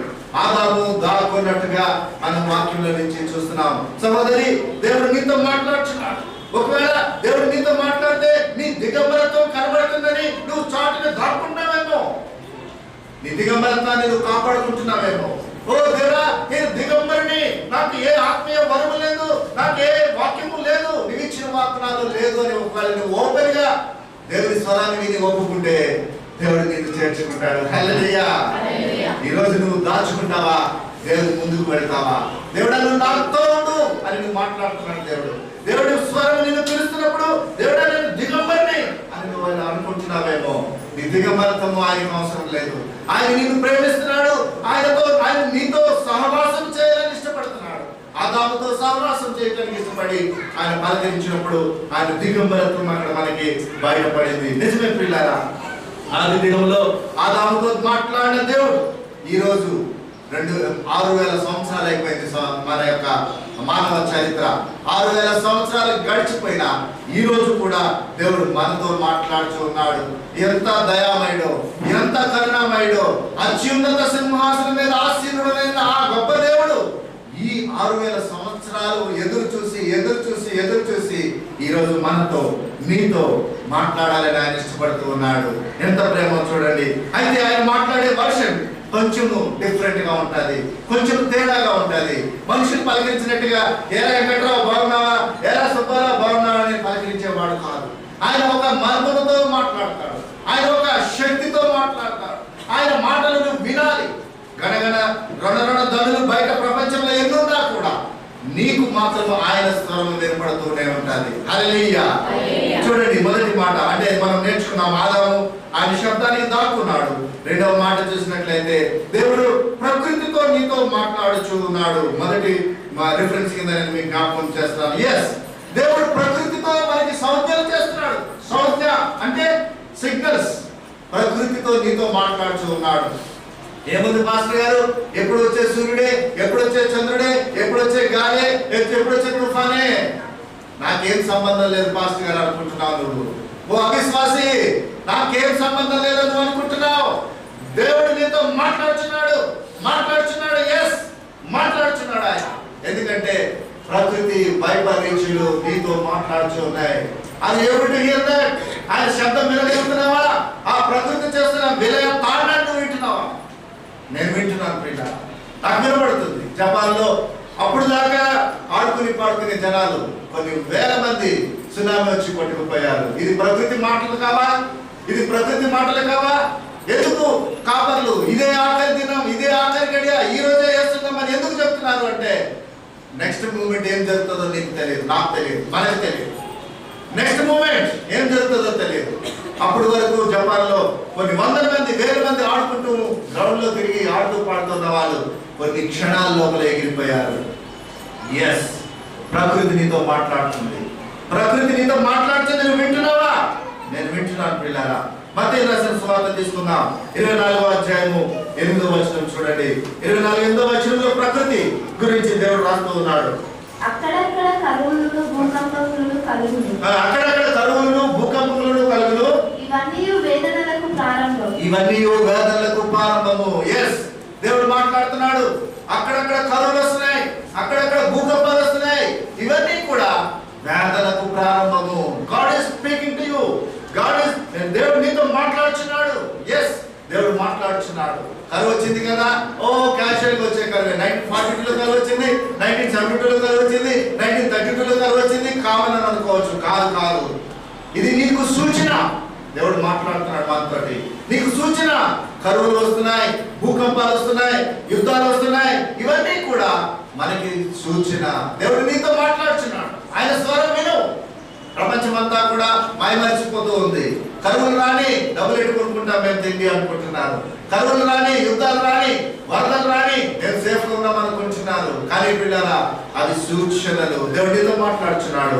ఆదాము దాక్కున్నట్టుగా మనం వాక్యంలో నుంచి చూస్తున్నాం. సహోదరి, దేవుడు నీతో మాట్లాడుతున్నాడు. ఒకవేళ దేవుడు నీతో మాట్లాడితే నీ దిగంబరత్వం కనబడుతుందని నువ్వు చాటుగా దాక్కుంటావేమో, నీ దిగంబరత్వాన్ని నువ్వు కాపాడుకుంటున్నావేమో. ఓ దేవుడా, నేను దిగంబరిని, నాకు ఏ ఆత్మీయ వరము లేదు, నాకు ఏ వాక్యము లేదు, నీవు ఇచ్చిన వాగ్దానాలు లేదు అని ఒకవేళ నువ్వు ఓపెన్ గా దేవుని స్వరాన్ని విని ఒప్పుకుంటే దేవుడు నిన్ను చేర్చుకుంటాడు. హల్లెలూయా. ఈ రోజు నువ్వు దాచుకుంటావా? దేవుడు ముందుకు పెడతావా? దేవుడా, నువ్వు నాతో ఉండు అని నువ్వు మాట్లాడుతున్నాడు దేవుడు. దేవుడి స్వరం నిన్ను పిలుస్తున్నప్పుడు దేవుడా నేను దిగంబరిని అని నువ్వు అనుకుంటున్నావేమో. నీ దిగంబరత్వము ఆయనకు అవసరం లేదు. ఆయన నిన్ను ప్రేమిస్తున్నాడు. ఆయన నీతో సహవాసం చేయాలని ఇష్టపడుతున్నాడు. ఆదాముతో సహవాసం చేయడానికి ఇష్టపడి ఆయన పలకరించినప్పుడు ఆయన దిగంబరత్వం అక్కడ మనకి బయటపడింది. నిజమే పిల్లారా, ఆది దినంలో ఆదాముతో మాట్లాడిన దేవుడు ఈ రోజు 6,000 సంవత్సరాలు అయిపోయింది. మన యొక్క మానవ చరిత్ర 6,000 సంవత్సరాలు గడిచిపోయినా ఈ రోజు కూడా దేవుడు మనతో మాట్లాడుతూ ఉన్నాడు. ఎంత దయామయుడో, ఎంత కరుణామయుడో, అత్యున్నత సింహాసనం మీద ఆసీనుడైన ఆ గొప్ప దేవుడు ఈ 6,000 సంవత్సరాలు ఎదురు చూసి ఈ రోజు మనతో, నీతో మాట్లాడాలని ఆయన ఇష్టపడుతూ ఉన్నాడు. ఎంత ప్రేమ చూడండి. అయితే ఆయన మాట్లాడే వర్షన్ కొంచెము డిఫరెంట్ గా ఉంటది, కొంచెం తేడాగా ఉంటది. మనుషులు పలకరించినట్టుగా ఎలా వెంకట్రావు బాగున్నావా, ఎలా సుబ్బారావు బాగున్నావా అని పలకరించేవాడు కాదు. ఆయన ఒక మర్మముతో మాట్లాడతాడు, ఆయన ఒక శక్తితో మాట్లాడతాడు. ఆయన మాటలను వినాలి. గణగణ రణ ధనులు బయట ప్రపంచంలో ఎన్నున్నా కూడా నీకు మాత్రం ఆయన స్వరం వినపడుతూనే ఉంటది. హల్లెలూయా. చూడండి, మొదటి మాట అంటే మనం నేర్చుకున్నాం, ఆదాము ఆయన శబ్దానికి దాక్కున్నాడు. రెండవ మాట చూసినట్లయితే దేవుడు ప్రకృతితో నీతో మాట్లాడుచూ ఉన్నాడు. మొదటి రిఫరెన్స్ కింద నేను మీకు జ్ఞాపకం చేస్తాను. ఎస్, దేవుడు ప్రకృతితో మనకి సంజ్ఞలు చేస్తున్నాడు. సంజ్ఞ అంటే సిగ్నల్స్. ప్రకృతితో నీతో మాట్లాడుతూ ఉన్నాడు. ఏముంది పాస్టర్ గారు, ఎప్పుడు వచ్చే సూర్యుడే, ఎప్పుడు వచ్చే చంద్రుడే, ఎప్పుడు వచ్చే గాలే, ఎప్పుడు వచ్చే తుఫానే, నాకేం సంబంధం లేదు పాస్టర్ గారు అనుకుంటున్నావు నువ్వు. ఓ అవిశ్వాసి, నాకేం సంబంధం లేదని నువ్వు అనుకుంటున్నావు. దేవుడు నీతో మాట్లాడుతున్నాడు. ఎస్, మాట్లాడుతున్నాడు ఆయన. ఎందుకంటే ప్రకృతి వైపరీత్యాలు నీతో మాట్లాడుతూ ఉన్నాయి. అది ఏమిటి? ఆయన శబ్దం వినగలుగుతున్నావా? ఆ ప్రకృతి చేస్తున్న విలయ తాండాన్ని వింటున్నావా? నేను వింటున్నాను ప్రియుడా, నాకు వినపడుతుంది. జపాన్లో అప్పుడు దాకా ఆడుకుని పాడుకునే జనాలు కొన్ని వేల మంది సునామీ వచ్చి కొట్టుకుపోయారు. ఇది ప్రకృతి మాటలు కావా? ఎందుకు కాపర్లు ఇదే ఆఖరి దినం, ఇదే ఆఖరి గడియ, ఈ రోజే వేస్తున్నామని ఎందుకు చెప్తున్నారు అంటే నెక్స్ట్ మూమెంట్ ఏం జరుగుతుందో నీకు తెలియదు, నాకు తెలియదు, మనకు తెలియదు. నెక్స్ట్ మూమెంట్ ఏం జరుగుతుందో తెలియదు. అప్పటి వరకు జపాన్లో కొన్ని వందల మంది, వేల మంది ఆడుకుంటూ గ్రౌండ్ లో తిరిగి ఆడుతూ పాడుతున్న వాళ్ళు కొన్ని క్షణాల లోపల ఎగిరిపోయారు. ఎస్, ప్రకృతి నీతో మాట్లాడుతుంది. నువ్వు వింటున్నావా? నేను వింటున్నాను పిల్లారా. మత్తయి రాసిన సువార్త తీసుకుందాం. 24వ అధ్యాయము 8వ వచనం చూడండి. 24వ వచనంలో ప్రకృతి గురించి దేవుడు రాస్తూ ఉన్నాడు. అక్కడక్కడ కరువులు భూకంపములు కలుగును. ఇవన్నీ వేదనలకు ప్రారంభము. ఎస్, దేవుడు మాట్లాడుతున్నాడు. అక్కడక్కడ కరువులు వస్తున్నాయి, అక్కడక్కడ భూకంపాలు వస్తున్నాయి. ఇవన్నీ కూడా వేదనకు ప్రారంభము. God is speaking to you. దేవుడు నీతో మాట్లాడుచున్నాడు. ఎస్, దేవుడు మాట్లాడుచున్నాడు. కరువు వచ్చింది కదా, ఓ క్యాషువల్ గా వచ్చే కరువు. 1942లో కరువు వచ్చింది, 1972లో కరువు వచ్చింది, 1932లో కరువు వచ్చింది, కామన్ అని అనుకోవచ్చు. కాదు, ఇది నీకు సూచన. దేవుడు మాట్లాడుతున్నాడు మనతోటి. నీకు సూచన. కరువులు వస్తున్నాయి, భూకంపాలు వస్తున్నాయి, యుద్ధాలు వస్తున్నాయి. ఇవన్నీ కూడా మనకి సూచన. దేవుడు నీతో మాట్లాడుతున్నాడు. ఆయన స్వరం విను. ప్రపంచమంతా కూడా మాయమర్చిపోతూ ఉంది. కరువులు రాని డబ్బులు ఎట్టుకుంటాం మేము తిండి అనుకుంటున్నారు. కరువులు రాని, యుద్ధాలు రాని, వరదలు రాని మేము సేఫ్ గా ఉన్నాం అనుకుంటున్నారు. కానీ పిల్లరా, అది సూచనలు. దేవుడు నీతో మాట్లాడుచున్నాడు.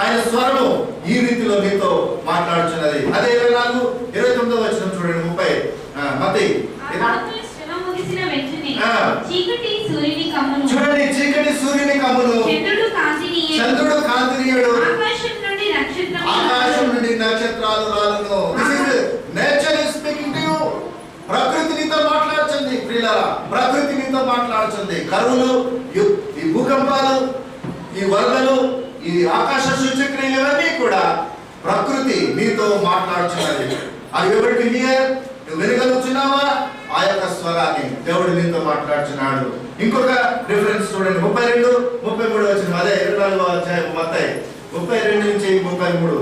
ఆయన స్వరము ఈ రీతిలో నీతో మాట్లాడుచున్నది. అదే 24-29 వచనం చూడండి. 30 మత్తయి. చూడండి, చీకటి సూర్యుని కమ్మును, చంద్రుడు కాంతినీయుడు, ఆకాశం నుండి నక్షత్రాలు రాలును. Nature is speaking to you. ప్రకృతి నీతో మాట్లాడుతుంది ప్రియులారా, ప్రకృతి నీతో మాట్లాడుతుంది. కరువులు, ఈ భూకంపాలు, ఈ వరదలు, ఈ ఆకాశ సూచక్రియలు ఇవన్నీ కూడా ప్రకృతి నీతో మాట్లాడుతున్నది. అది ఎవరికి హియర్? నువ్వు వినగలుగుతున్నావా ఆ యొక్క స్వరాన్ని? దేవుడు నీతో మాట్లాడుతున్నాడు. ఇంకొక రిఫరెన్స్ చూడండి, 32-33 వచ్చిన అదే 24వ అధ్యాయం మత్తయి 32-33.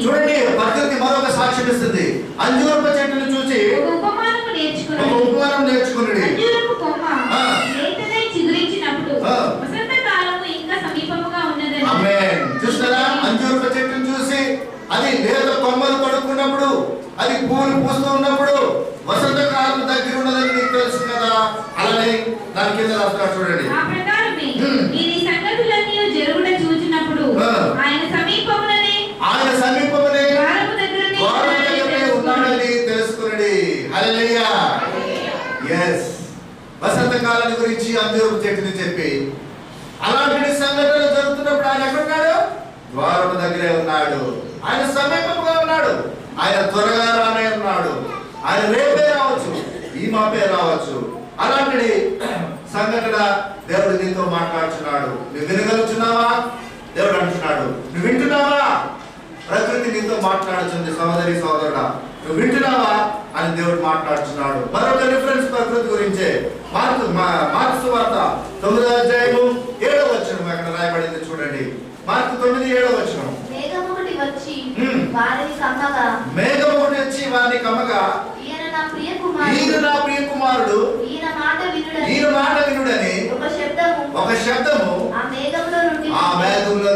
చూడండి, ప్రకృతి మరొక సాక్ష్యం ఇస్తుంది. అంజూరపు చెట్టును చూసి ఒక ఉపమానం నేర్చుకున్నాడు. చూస్తారా? అంజూరపు చెట్టును చూసి అది లేత కొమ్మలు పడుకున్నప్పుడు, అది పూలు పూస్తూ ఉన్నప్పుడు వసంతకాలం దగ్గర ఉన్నదని నీకు తెలుసు కదా. అలానే దాని కింద రాస్తాడు చూడండి. ఆయన సమీపమునే ఉన్నాడని తెలుసుకున్నాడు. హల్లెలూయా. yes, వసంతకాలం గురించి అంజూరపు చెట్టుని చెప్పి అలాంటి సంఘటనలు జరుగుతున్నప్పుడు ఆయన ఎక్కడున్నాడు? ద్వారము దగ్గరే ఉన్నాడు. ఆయన సమీపంగా ఉన్నాడు. ఆయన త్వరగా రానే ఉన్నాడు. ఆయన రేపే రావచ్చు, ఈ మాపే రావచ్చు. అలాంటి సంఘటన దేవుడు నీతో మాట్లాడుతున్నాడు. నువ్వు వినగలుగుతున్నావా? దేవుడు అంటున్నాడు. నువ్వు వింటున్నావా? ప్రకృతి నీతో మాట్లాడుతుంది. సహోదరి సహోదరుడా, నువ్వు వింటున్నావా అని దేవుడు మాట్లాడుతున్నాడు. మరొక రిఫరెన్స్ ప్రకృతి గురించే. మార్కు సువార్త 9వ అధ్యాయము 7వ వచనం అక్కడ రాయబడింది చూడండి. మార్కు 9:7 మేఘం ఒకటి వచ్చి వారిని కమ్మగా ఈయన నా ప్రియ కుమారుడు ఈయన మాట వినుడని ఒక శబ్దము ఆ మేఘంలో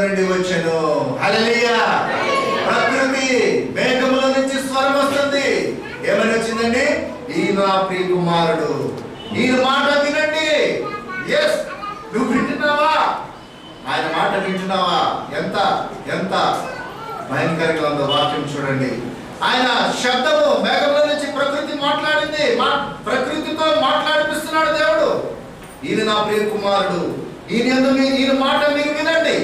నుండి వచ్చెను. హల్లెలూయా. ప్రకృతి మేఘంలో నుంచి స్వరం వస్తుంది. ఏమని వచ్చిందండి? ఈయన నా ప్రియ కుమారుడు, ఈయన మాట వినండి. ఎస్, నువ్వు వింటున్నావా? ఆయన మాట వింటున్నావా? ఎంత ఎంత భయంకరంగా ఉందో వాక్యం చూడండి. ఆయన శబ్దము మేఘంలో నుంచి ప్రకృతి మాట్లాడింది. ప్రకృతితో మాట్లాడిపిస్తున్నాడు దేవుడు. ఈయన నా ప్రియ కుమారుడు, ఈయన మాట మీరు వినండి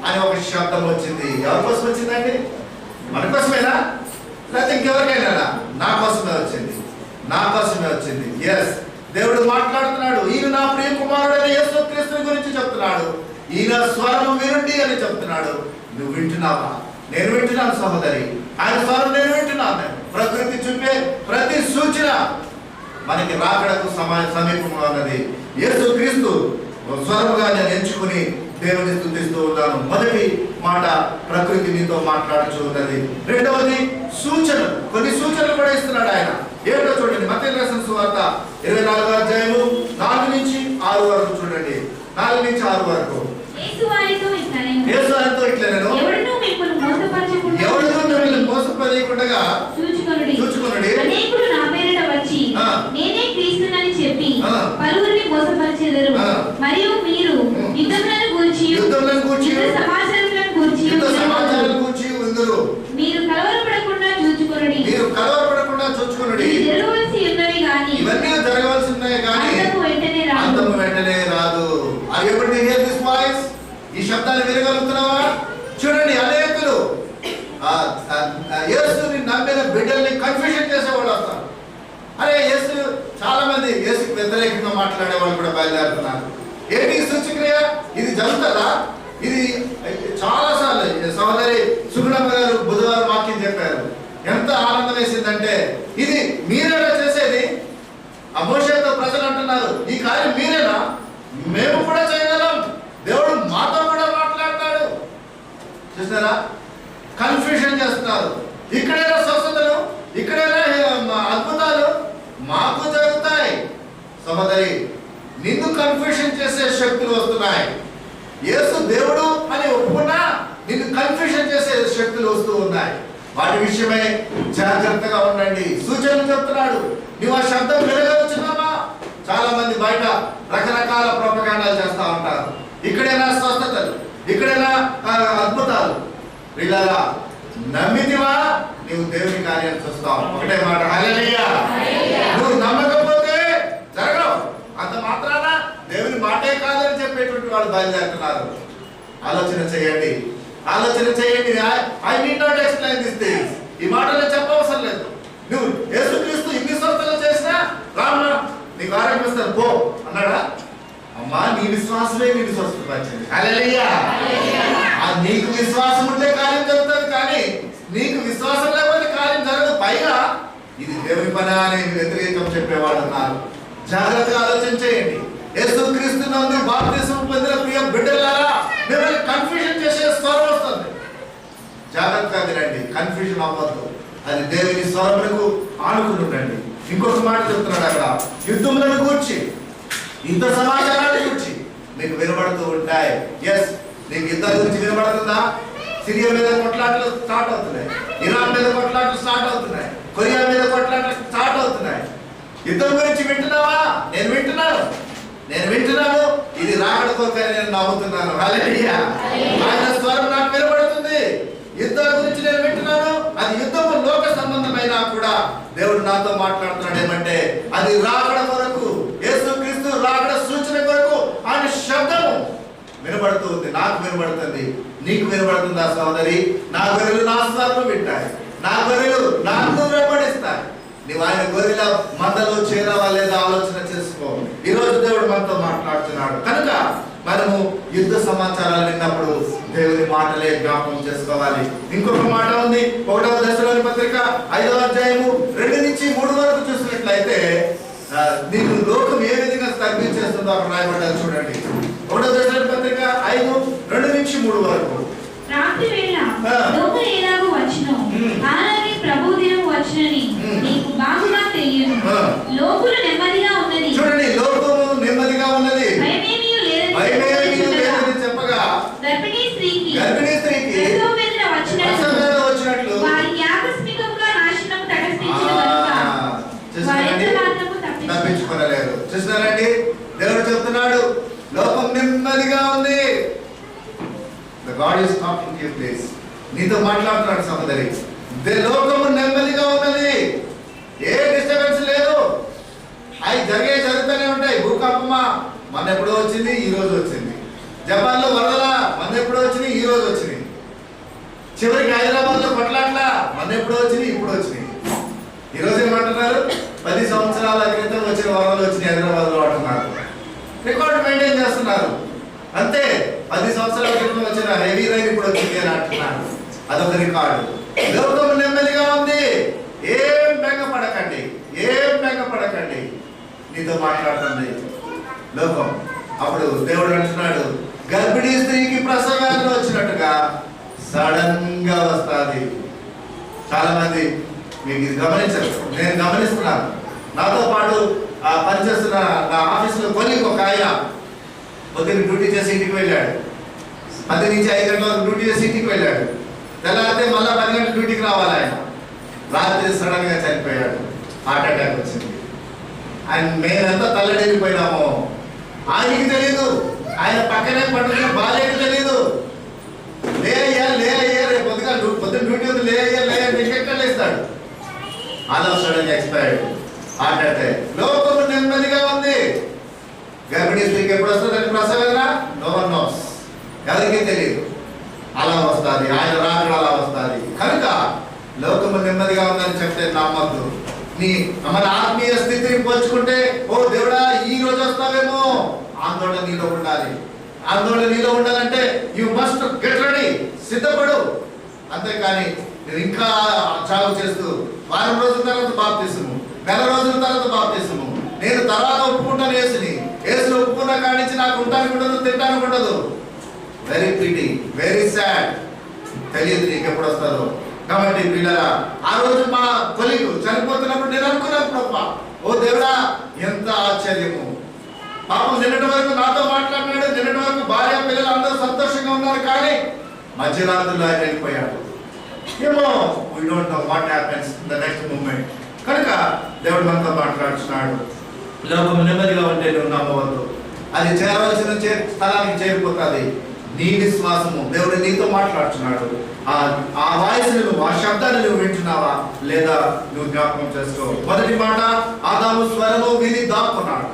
అని ఒక శబ్దం వచ్చింది. ఎవరి కోసం వచ్చిందండి? మన కోసమేనా లేకపోతే ఇంకెవరికైనా? నా కోసమే వచ్చింది, నా కోసమే వచ్చింది. ఎస్, దేవుడు మాట్లాడుతున్నాడు. ఈయన నా ప్రియ కుమారుడు అని యేసుక్రీస్తు గురించి చెప్తున్నాడు. ఈయన స్వరం వినండి అని చెప్తున్నాడు. నువ్వు వింటున్నావా? నేను వింటున్నాను సహోదరి. ఆయన స్వరం నేను వింటున్నాను. ప్రకృతి చూపే ప్రతి సూచన మనకి రాకడకు సమీపంగా ఉన్నది. యేసుక్రీస్తు స్వరముగా నేను ఎంచుకుని దేవుని స్తుతిస్తూ ఉన్నాను. మొదటి మాట, ప్రకృతి నీతో మాట్లాడుచూ ఉన్నది. రెండవది సూచన. కొన్ని సూచనలు కూడా ఇస్తున్నాడు ఆయన. ఏమిటో చూడండి. మత్తయి రాసిన సువార్త 24వ అధ్యాయము 4-6 వరకు చూడండి. 4-6 వరకు. యేసు వారితో ఇట్లనెను, ఎవడును మిమ్మల్ని మోసపరియకుండా చూచుకొనుడి. అనేకులు నా పేరిట వచ్చి నేనే క్రీస్తునని చెప్పి పలువురిని మోసపరిచెదరు. మరియు మీరు యుద్ధములను గూర్చి సమాచారములను గూర్చి మీరు కలవరపడకుండా చూచుకొనుడి. జరగవలసి ఉన్నవి గాని ఇవన్నీ జరగవలసి ఉన్నాయి కానీ అంతము వెంటనే రాదు. Are you able to hear this voice? ఈ శబ్దాన్ని వినగలుగుతున్నావా? చూడండి, అనేకులు యేసుని నమ్మిన బిడ్డల్ని కన్ఫ్యూజన్ చేసేవాళ్ళు వస్తారు. అరే యేసు, చాలా మంది యేసుకి వ్యతిరేకంగా మాట్లాడే వాళ్ళు కూడా బయలుదేరుతున్నారు. ఏంటి సూచక్రియ? ఇది జరుగుతుందా? ఇది చాలా సార్లు సహోదరి సుగుణమ్మ గారు బుధవారం వాక్యం చెప్పారు. ఎంత ఆనందం వేసిందంటే, ఇది మీరేనా చేసేది? ఆ మోషేతో ప్రజలు అంటున్నారు, ఈ కార్యం మీరేనా? మేము కూడా చేయగలం, దేవుడు మాతో కూడా మాట్లాడతాడు. చూసారా? కన్ఫ్యూజన్ చేస్తున్నారు. ఇక్కడైనా స్వస్థతలు, ఇక్కడైనా అద్భుతాలు మాకు జరుగుతాయి. సహోదరి, నిన్ను కన్ఫ్యూజన్ చేసే శక్తులు వస్తున్నాయి. యేసు దేవుడు అని ఒప్పుకున్నా నిన్ను కన్ఫ్యూషన్ చేసే శక్తులు వస్తూ ఉన్నాయి. వాటి విషయమై జాగ్రత్తగా ఉండండి. సూచనలు చెప్తున్నాడు. నువ్వు ఆ శబ్దం వినగలుగుతున్నావా? చాలా మంది బయట రకరకాల ప్రోపగాండాలు చేస్తా ఉంటారు. ఇక్కడైనా స్వస్థతలు, ఇక్కడైనా అద్భుతాలు. వీళ్ళలా నమ్మితివా నీవు దేవుని కార్యాన్ని చూస్తావు. ఒకటే మాట, హల్లెలూయా. నువ్వు నమ్మకపోతే జరగవు. అంత మాత్రాన దేవుని మాటే కాదని చెప్పేటువంటి వాళ్ళు బయలుదేరుతున్నారు. ఆలోచన చేయండి, ఆలోచన చేయండి. I need not explain this things. ఈ మాటలు చెప్పవసరం లేదు. నువ్వు యేసుక్రీస్తు ఇన్ని స్వస్థతలు చేసినా రామ్మా నీకు ఆరోగ్యం ఇస్తాను పో అన్నాడా? అమ్మా నీ విశ్వాసమే నీకు స్వస్థపరిచింది. హల్లెలూయా. నీకు విశ్వాసం ఉంటే కార్యం జరుగుతుంది, కానీ నీకు విశ్వాసం లేకపోతే కార్యం జరగదు. పైగా ఇది దేవుని పని అని వ్యతిరేకం చెప్పేవాడు ఉన్నారు. జాగ్రత్తగా ఆలోచన చేయండి. యేసుక్రీస్తు నందు బాప్తిసం పొందిన ప్రియ బిడ్డలారా, మిమ్మల్ని కన్ఫ్యూజన్ చేసే స్వరం వస్తుంది. జాగ్రత్తగా వినండి, కన్ఫ్యూజన్ అవ్వద్దు. అది దేవుని స్వరములకు ఆనుకుని ఉండండి. ఇంకొక మాట చెప్తున్నాడు అక్కడ, యుద్ధములను గూర్చి, యుద్ధ సమాచారాన్ని గూర్చి మీకు వినబడుతూ ఉంటాయి. ఎస్, నీకు యుద్ధాల గురించి వినబడుతుందా? సిరియా మీద కొట్లాటలు స్టార్ట్ అవుతున్నాయి, ఇరాన్ మీద కొట్లాటలు స్టార్ట్ అవుతున్నాయి, కొరియా మీద కొట్లాటలు స్టార్ట్ అవుతున్నాయి. యుద్ధం గురించి వింటున్నావా? నేను వింటున్నాను. ఇది రాకడ కొరకని నేను నమ్ముతున్నాను. హల్లెలూయా. ఆయన స్వరం నాకు వినబడుతుంది. యుద్ధాల గురించి నేను వింటున్నాను. అది యుద్ధము లోక సంబంధమైనా కూడా దేవుడు నాతో మాట్లాడుతున్నాడు. ఏమంటే అది రాకడ కొరకు, యేసుక్రీస్తు రాకడ సూచన కొరకు ఆయన శబ్దము వినబడుతుంది. నాకు వినబడుతుంది. నీకు వినబడుతుందా సోదరి? నా గొర్రెలు నా స్వరం వింటాయి, నా గొర్రెలు నాకు వెంబడిస్తాయి. నువ్వు ఆయన గొర్రెల మందలో చేరావా లేదా ఆలోచన చేసుకో. ఈ రోజు దేవుడు మనతో మాట్లాడుతున్నాడు కనుక మనము యుద్ధ సమాచారాలు విన్నప్పుడు దేవుని మాటలే జ్ఞాపకం చేసుకోవాలి. ఇంకొక మాట ఉంది, 1వ దశలోని పత్రిక 5వ అధ్యాయము 2 నుంచి 3 వరకు చూసినట్లయితే నీకు లోకం ఏ విధంగా తగ్గించేస్తుందో అక్కడ రాయబడ్డారు. చూడండి, 1వ దశలోని పత్రిక 5:2 నుంచి 3 వరకు. రాత్రి వేళ లోకం ఎలాగో వచ్చునో అలాగే ప్రభు దినం వచ్చునని నీకు బాగుగా తెలియను. లోకులు నెమ్మదిగా ఉన్నది. చూడండి, లోకము నెమ్మదిగా ఉన్నది, భయమేమీ లేదని చెప్పగా గర్భిణీ స్త్రీకి ప్రసవ వేదన వచ్చినట్లు వారికి ఆకస్మికంగా నాశనం తటస్థించిన కనుక వారెంత మాత్రము తప్పించుకోలేరు. చూస్తున్నారండి, దేవుడు చెప్తున్నాడు లోకం నెమ్మదిగా ఉంది. God is talking to you, please. నీతో మాట్లాడుతున్నాడు సహోదరి. లోకము నెమ్మదిగా ఉన్నది, ఏ డిస్టర్బెన్స్ లేదు. అవి జరుగుతూనే ఉంటాయి. భూకంపమా మన ఎప్పుడో వచ్చింది, ఈ రోజు వచ్చింది. జపాన్లో వరదలా మన ఎప్పుడో వచ్చినాయి, ఈ రోజు వచ్చినాయి. చివరికి హైదరాబాద్లో కొట్లాట్లా మన ఎప్పుడో వచ్చినాయి, ఇప్పుడు వచ్చినాయి. ఈ రోజు ఏమంటున్నారు, 10 సంవత్సరాల క్రితం వచ్చిన వరదలు వచ్చినాయి హైదరాబాద్లో అంటున్నారు. రికార్డు మెయింటైన్ చేస్తున్నారు. అంతే, 10 సంవత్సరాల క్రితం వచ్చిన హెవీ రైన్ ఇప్పుడు వచ్చింది అని అంటున్నారు. అదొక రికార్డు. లోకం నెమ్మదిగా ఉంది. ఏం బెంగపడకండి, నీతో మాట్లాడుతుంది లోకం. అప్పుడు దేవుడు అంటున్నాడు, గర్భిణీ స్త్రీకి ప్రసవాలు వచ్చినట్టుగా సడన్ గా వస్తుంది. చాలా మంది మీకు ఇది గమనించరు, నేను గమనిస్తున్నాను. నాతో పాటు పనిచేస్తున్న నా ఆఫీసులో కొలికి ఒక ఆయన పొద్దున్న డ్యూటీ చేసి ఇంటికి వెళ్ళాడు. 10 నుంచి 5 గంటల వరకు డ్యూటీ చేసి ఇంటికి వెళ్ళాడు. తెల్లారితే మళ్ళీ 10 గంటల డ్యూటీకి రావాలి ఆయన. రాత్రి సడన్ గా చనిపోయాడు, హార్ట్ అటాక్ వచ్చింది. ఆయన మేమెంతా తల్లడిల్లిపోయినామో ఆయనకి తెలియదు, ఆయన పక్కనే పడుతున్న భార్యకి తెలియదు. లే అయ్యా రేపు పొద్దున్న డ్యూటీ ఉంది, లే ఇంకెక్కడ లేస్తాడు. అలా సడన్ ఎక్స్పైర్డ్, హార్ట్ అటాక్. లోకము నెమ్మదిగా ఉంది. గర్భిణీ స్త్రీకి ఎప్పుడు వస్తుంది ప్రసవేదన? నో వన్ నోస్, ఎవరికీ తెలియదు. అలా వస్తుంది, ఆయన రాకడ అలా వస్తుంది. కనుక లోకము నెమ్మదిగా ఉందని చెప్తే నమ్మద్దు. మన ఆత్మీయ స్థితిని పోల్చుకుంటే, ఓ దేవుడా ఈ రోజు వస్తావేమో, ఆందోళన నీలో ఉండాలి. ఆందోళన నీలో ఉండాలంటే యు మస్ట్ గెట్ రెడీ, సిద్ధపడు. అంతేకాని నువ్వు ఇంకా చావు చేస్తూ వారం రోజుల తర్వాత బాప్తిసము, నెల రోజుల తర్వాత బాప్తిసము, నేను తర్వాత ఒప్పుకుంటాను యేసుని ఒప్పుకున్న కాడి నుంచి నాకు ఉంటానికి ఉండదు, తింటానికి ఉండదు. Very pretty, very sad. తెలియదు నీకు ఎప్పుడు వస్తుందో. కాబట్టి పిల్లరా, ఆ రోజు మా కొలిగు చనిపోతున్నప్పుడు నేను అనుకున్నాను, ప్రభా ఓ దేవుడా ఎంత ఆశ్చర్యము, పాపం నిన్నటి వరకు నాతో మాట్లాడినాడు, నిన్నటి వరకు భార్య పిల్లలు అందరూ సంతోషంగా ఉన్నారు, కానీ మధ్యరాత్రిలో ఆయన వెళ్ళిపోయాడు. ఏమో we don't know what happens in the next moment. కనుక దేవుడు మనతో మాట్లాడుతున్నాడు. లోకం నెమ్మదిగా ఉంటే నువ్వు నమ్మవద్దు, అది చేరవలసిన స్థలానికి చేరిపోతుంది. నీ విశ్వాసము, దేవుడు నీతో మాట్లాడుతున్నాడు. ఆ వాయిస్ నువ్వు, ఆ శబ్దాన్ని నువ్వు వింటున్నావా లేదా నువ్వు జ్ఞాపకం చేసుకో. మొదటి మాట, ఆదాము స్వరము విని దాక్కున్నాడు.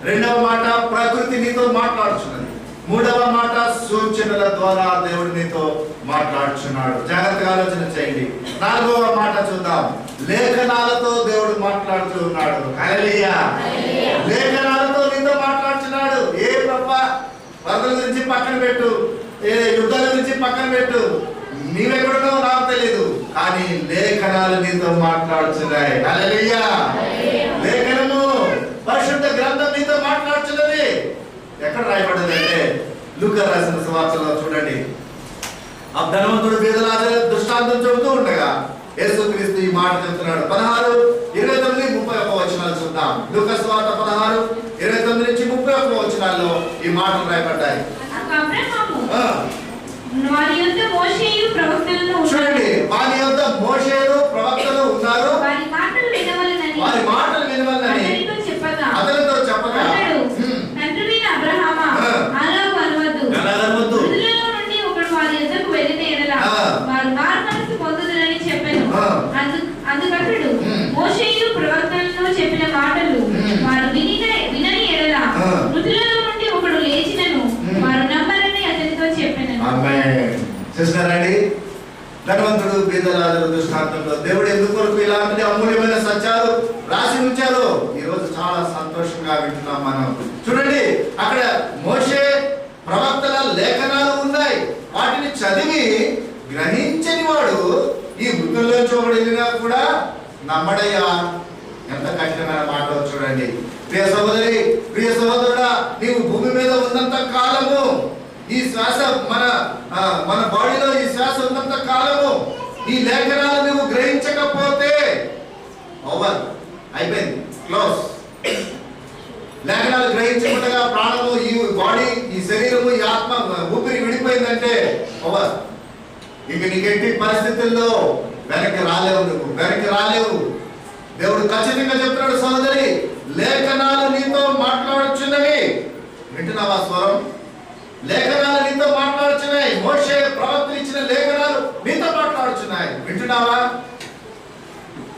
రెండవ మాట, ప్రకృతి నీతో మాట్లాడుచున్నది. మూడవ మాట, సూచనల ద్వారా దేవుడు నీతో మాట్లాడుచున్నాడు. జాగ్రత్తగా ఆలోచన చేయండి. నాలుగవ మాట చూద్దాం, లేఖనాలతో దేవుడు మాట్లాడుతూ ఉన్నాడు. హల్లెలూయా. లేఖనాలతో నీతో మాట్లాడుచున్నాడు. ఏ ప్రభువా, వరదల గురించి పక్కన పెట్టు, ఏ యుద్ధాల గురించి పక్కన పెట్టు, నీవెక్కడో నాకు తెలియదు, కానీ లేఖనాలు నీతో మాట్లాడుచున్నాయి. హల్లెలూయా. లేఖనము, పరిశుద్ధ గ్రంథం నీతో మాట్లాడుచున్నది. ఎక్కడ రాయబడ్డదంటే లూకా రాసిన సువార్తలో చూడండి. ఆ ధనవంతుడు పేదరాజు దృష్టాంతం చెబుతూ ఉండగా యేసుక్రీస్తు ఈ మాట చెప్తున్నాడు. 16, 29, 31 వచనాలు చూద్దాం. లూకా సువార్త 16, 29 నుంచి 31 వచనాల్లో ఈ మాటలు రాయబడ్డాయి. వారి యొద్ద మోషేయు ప్రవక్తలు చూడండి, వారి యొద్ద మోషేయు ప్రవక్తలు ఉన్నారు. వారి మాటలు వినవలెనని అతనితో చెప్పగా తండ్రివైన అబ్రహామా, అలాగు అనవద్దు. మృతులలో నుండి ఒకడు వారి యొద్దకు వెళ్ళిన ఎడల వారు మారుమనస్సు పొందుదురని చెప్పెను. అందుకతడు మోషేయు ప్రవక్తలను చెప్పిన మాటలు వారు వినని ఎడల మృతులలో నుండి ఒకడు లేచినను వారు నమ్మరని అతనితో చెప్పెను. ఆమేన్. చూస్తున్నారండి, ధనవంతుడు పేదరాజు దృష్టాంతంలో దేవుడు ఎందుకొరకు ఇలాంటి అమూల్యమైన సత్యాలు రాసి ఉంచారు. ఈ రోజు చాలా సంతోషంగా వింటున్నాం మనం. చూడండి, అక్కడ మోషే ప్రవక్తల లేఖనాలు ఉన్నాయి. వాటిని చదివి గ్రహించని వాడు ఈ వృద్ధుల్లోంచి ఒకడు వెళ్ళినా కూడా నమ్మడయ్యా. ఎంత కఠినమైన మాట చూడండి. ప్రియ సహోదరి, ప్రియ సహోదరుడా, నీవు భూమి మీద ఉన్నంత కాలము, ఈ శ్వాస మన బాడీలో ఈ శ్వాస ఉన్నంత కాలము ఈ లేఖనాలు నువ్వు గ్రహించకపోతే ఓవర్, అయిపోయింది, క్లోజ్. లేఖనాలు గ్రహించకుండా ప్రాణము, ఈ బాడీ, ఈ శరీరము, ఈ ఆత్మ, ఊపిరి విడిపోయిందంటే ఓవర్. ఇక నీకెట్టి పరిస్థితుల్లో వెనక్కి రాలేవు, నువ్వు వెనక్కి రాలేవు. దేవుడు ఖచ్చితంగా చెప్తున్నాడు, సోదరి, లేఖనాలు నీతో మాట్లాడుచున్నవి. వింటున్నావా స్వరం? లేఖనాలు నీతో మాట్లాడుచున్నాయి. మోషే ప్రవక్తలు ఇచ్చిన లేఖనాలు నీతో మాట్లాడుచున్నాయి. వింటున్నావా?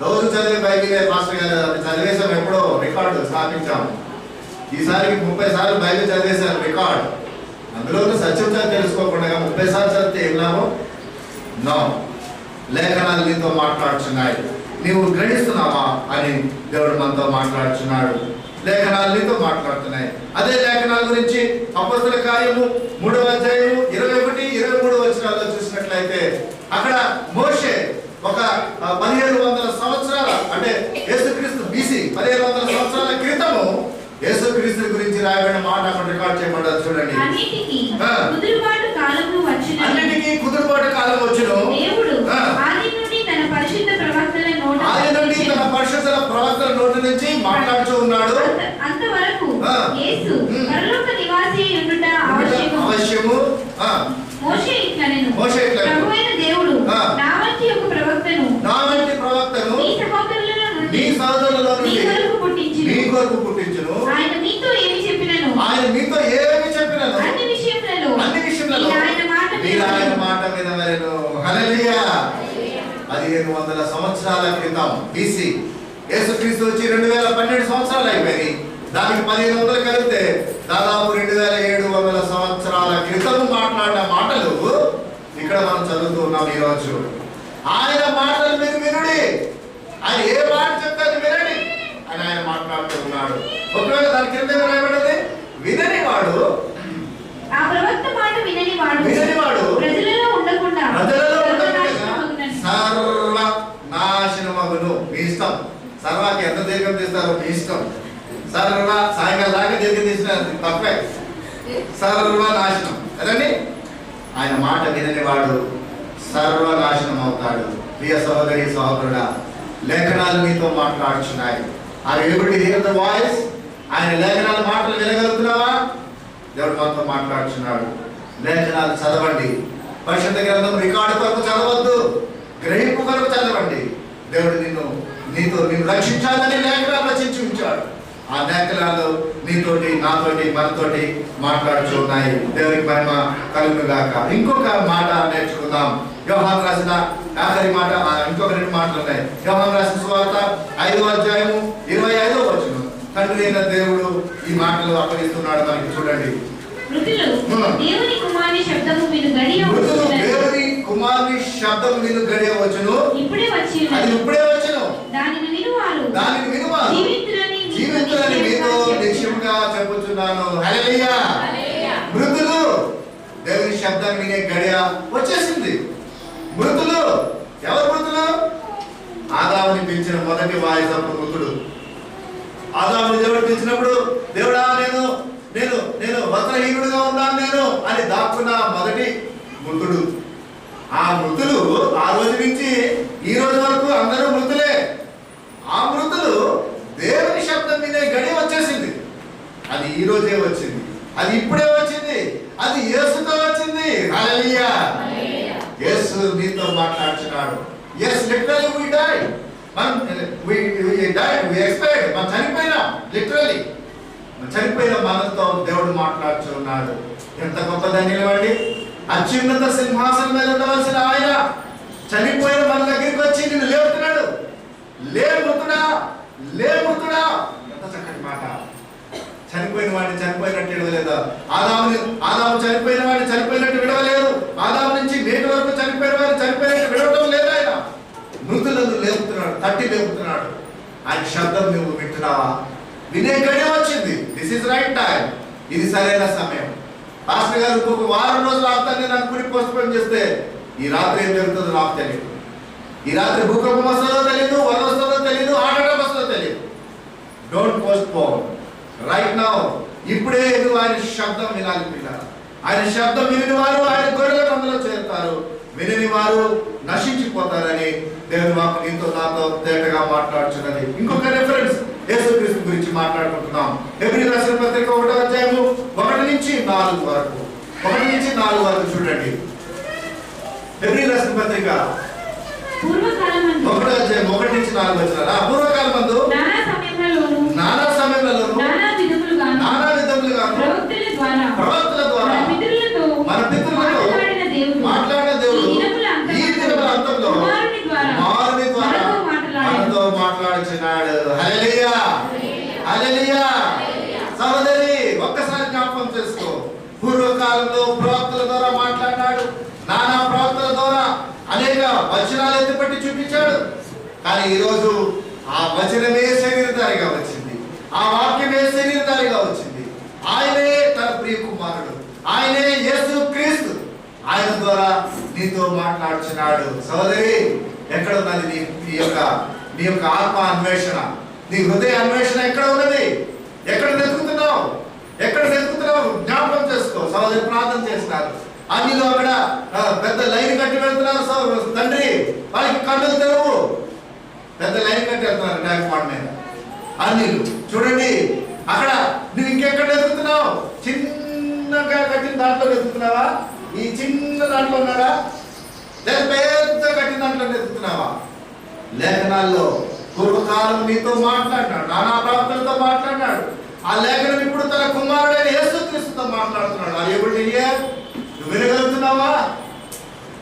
రోజు చదివే బైబిలే పాస్టర్ గారు చదివేశాం, ఎప్పుడో రికార్డు స్థాపించాము. ఈసారికి 30 సార్లు బైబిల్ చదివేశారు, రికార్డ్. అందులో సత్యం తెలుసుకోకుండా 30 సార్లు చదివితే ఏం లాభం? నో. లేఖనాలు నీతో మాట్లాడుచున్నాయి. నీవు గ్రహిస్తున్నావా అని దేవుడు మనతో మాట్లాడుచున్నాడు. లేఖనాలు నీతో మాట్లాడుతున్నాయి. అదే లేఖనాల గురించి అపొస్తలుల కార్యము 3వ అధ్యాయము 21, 23 వచనాల్లో చూసినట్లయితే అక్కడ మోషే ఒక 1700 సంవత్సరాల, అంటే యేసుక్రీస్తు బీసీ 1700 సంవత్సరాల క్రితము యేసుక్రీస్తు గురించి రాయబడిన మాట అక్కడ రికార్డ్ చేయబడ్డది. చూడండి, అన్నిటికీ కుదురుబాటు కాలము వచ్చును. దేవుడు ఆది నుండి తన పరిశుద్ధ ప్రవక్తల నోటి నుంచి మాట్లాడుతూ ఉన్నాడు. అంతవరకు యేసు పరలోక నివాసి ఉండుట అవశ్యము. మోషే ఇట్లనెను, ప్రభువైన దేవుడు నా వంటి ఒక ప్రవక్తను నీ సహోదరులలో నుండి నీ కొరకు పుట్టించును. ఆయన మీతో ఏమి చెప్పినను అన్ని విషయములలో ఆయన మాట వినవలెను. హల్లెలూయా. 1500 సంవత్సరాల క్రితం బీసీ. యేసుక్రీస్తు వచ్చి 2012 సంవత్సరాలు అయిపోయింది. దానికి 1500 కలిపితే దాదాపు 2700 సంవత్సరాల క్రితం మాట్లాడిన మాటలు ఇక్కడ మనం చదువుతూ ఉన్నాం ఈరోజు. ఆయన మాటలు మీరు వినుడి, ఆయన ఏ మాట చెప్తారు వినండి అని ఆయన మాట్లాడుతూ ఉన్నాడు. ఒకవేళ దాని కింద రాయబడ్డది, వినని వాడు, ఆ ప్రవక్త మాట వినని వాడు ప్రజలలో ఉండకుండా సర్వ నాశనమగును. మీ ఇష్టం. సర్వాకి ఎంత దీర్ఘం తీస్తారో మీ ఇష్టం. సర్వ సాయంకాలం దాకా దీర్ఘం తీసిన తప్పే. సర్వనాశనం కదండి. ఆయన మాట వినని వాడు సర్వనాశనం అవుతాడు. ప్రియ సహోదరి సహోదరుడా, లేఖనాలు నీతో మాట్లాడుచున్నాయి. Are you able to hear the voice? ఆయన లేఖనాల మాటలు వినగలుగుతున్నావా? దేవుడు మనతో మాట్లాడుతున్నాడు. లేఖనాలు చదవండి. పరిశుద్ధ గ్రంథం రికార్డు కొరకు చదవద్దు, గ్రహింపు కొరకు చదవండి. దేవుడు నీతో రక్షించాలని లేఖనాలు రచించి ఉంచాడు. ఆ లేఖనాలు నీతోటి, నాతోటి, మనతోటి మాట్లాడుతూ ఉన్నాయి. దేవునికి మహిమ కలుగును గాక. ఇంకొక మాట నేర్చుకుందాం. యోహాను రాసిన ఆఖరి మాట, ఇంకొక 2 మాటలు ఉన్నాయి. యోహాను రాసిన సువార్త 5వ అధ్యాయము 25వ వచనం. తండ్రి అయిన దేవుడు ఈ మాటలు అప్పగిస్తున్నాడు మనకి. చూడండి. మృతులు దేవుని కుమారుని శబ్దము విను గడియ వచ్చును. ఇప్పుడే వచ్చి అది ఇప్పుడే వచ్చును. దానిని వినువారు జీవితులని మీతో నిశ్చయముగా చెప్పుచున్నాను. హల్లెలూయా. మృతులు దేవుని శబ్దాన్ని వినే గడియ వచ్చేసింది. మృతులు ఎవరు? మృతులు ఆదాముని పిలిచిన మొదటి వాయిసపు మృతుడు. ఆదాముని దేవుడు పిలిచినప్పుడు, దేవుడా నేను వస్త్రహీనుడుగా ఉన్నాను నేను అని దాక్కున్న మొదటి మృతుడు. ఆ మృతులు ఆ రోజు నుంచి ఈ రోజు వరకు అందరూ మృతులే. ఆ మృతులు దేవుని శబ్దం వినే గడి వచ్చేసింది. అది ఈ రోజే వచ్చింది, అది ఇప్పుడే వచ్చింది, అది యేసుతో వచ్చింది. హల్లెలూయా. యేసు నీతో మాట్లాడుతున్నాడు. yes literally we died. we expired. మనం చనిపోయినాం. లిటరల్లీ చనిపోయిన మనతో దేవుడు మాట్లాడుతున్నాడు. ఎంత గొప్ప ధన్యులండి. అత్యున్నత సింహాసనం మీద ఉండవలసిన ఆయన చనిపోయిన మన దగ్గరికి వచ్చి నిన్ను లేపుతున్నాడు. లే మృతుడా, లే మృతుడా. ఎంత చక్కటి మాట. చనిపోయిన వాడిని చనిపోయినట్టు విడవలేదు. ఆదాము చనిపోయిన వాడిని చనిపోయినట్టు విడవలేదు. ఆదాము నుంచి నేటి వరకు చనిపోయిన వాడిని చనిపోయినట్టు విడవడం లేదు. ఆయన మృతులను లేపుతున్నాడు, తట్టి లేపుతున్నాడు. ఆయన శబ్దం నువ్వు వింటున్నావా? వినే గడియ వచ్చింది. This is right time. ఇది సరైన సమయం. పాస్టర్ గారు ఇంకొక వారం రోజులు ఆపుతాను నేను అనుకుని పోస్ట్పోన్ చేస్తే ఈ రాత్రి ఏం జరుగుతుందో నాకు తెలియదు. ఈ రాత్రి భూకంపం వస్తుందో తెలియదు, వరద వస్తుందో తెలియదు, ఆటడం వస్తుందో తెలియదు. Don't postpone. Right now. ఇప్పుడే నువ్వు ఆయన శబ్దం వినాలి పిల్లలు. ఆయన శబ్దం విని వారు ఆయన గొర్రెల మందలో చేరుతారు, వినని వారు నశించిపోతారని దేవుని వాక్కు నీతో నాతో తేటగా మాట్లాడుతున్నది. ఇంకొక రెఫరెన్స్ యేసుక్రీస్తు గురించి మాట్లాడుకుంటున్నాం. హెబ్రీ రాసిన పత్రిక 1వ అధ్యాయము 1 నుంచి 4 వరకు. 1 నుంచి 4 వరకు చూడండి. హెబ్రీ రాసిన పత్రిక 1వ అధ్యాయం 1 నుంచి 4 వచనాలు. పూర్వకాలమందు నానా సమయములలోను నానా విధములుగా ప్రవక్తల ద్వారా మన పితరులతో మాట్లాడిన దేవుడు ఈ దినముల అంతంలో కుమారుని ద్వారా మనతో మాట్లాడుచున్నాడు. హల్లెలూయా, హల్లెలూయా. సహోదరి, ఒక్కసారి జ్ఞాపకం చేసుకో. పూర్వకాలంలో ప్రవక్తల ద్వారా మాట్లాడినాడు. నానా ప్రవక్తల ద్వారా అనేక వచనాలు ఎత్తిపట్టి చూపించాడు. కానీ ఈరోజు ఆ వచనమే శరీరధారిగా వచ్చింది. ఆ వాక్యమే శరీరధారిగా వచ్చింది. ఆయనే తన ప్రియ కుమారుడు, ఆయనే యేసు క్రీస్తు. ఆయన ద్వారా నీతో మాట్లాడుచున్నాడు. సోదరి, ఎక్కడ ఉన్నది నీ యొక్క ఆత్మ అన్వేషణ, నీ హృదయ అన్వేషణ ఎక్కడ ఉన్నది? ఎక్కడ వెతుకుతున్నావు? జ్ఞాపకం చేసుకో. సోదరి ప్రార్థన చేస్తున్నారు. అన్నిలో అక్కడ పెద్ద లైన్ కట్టి వెళ్తున్నారు. తండ్రి, వాళ్ళకి కన్నులు తెరువు. పెద్ద లైన్ కట్టి వెళ్తున్నారు ట్యాంక్ పాయింట్ మీద. అన్నిలు చూడండి. అక్కడ నువ్వు ఇంకెక్కడ వెతుకుతున్నావు? చిన్నగా కట్టిన దాంట్లో వెతుకుతున్నావా? ఈ చిన్న దాంట్లో ఉన్నాడా? లేదా పెద్ద కట్టిన దాంట్లో వెతుకుతున్నావా? లేఖనాల్లో పూర్వకాలం నీతో మాట్లాడినాడు, నానా ప్రవక్తలతో మాట్లాడినాడు. ఆ లేఖనం ఇప్పుడు తన కుమారుడైన యేసుక్రీస్తుతో మాట్లాడుతున్నాడు. అది ఎప్పుడు నువ్వు వినగలుగుతున్నావా?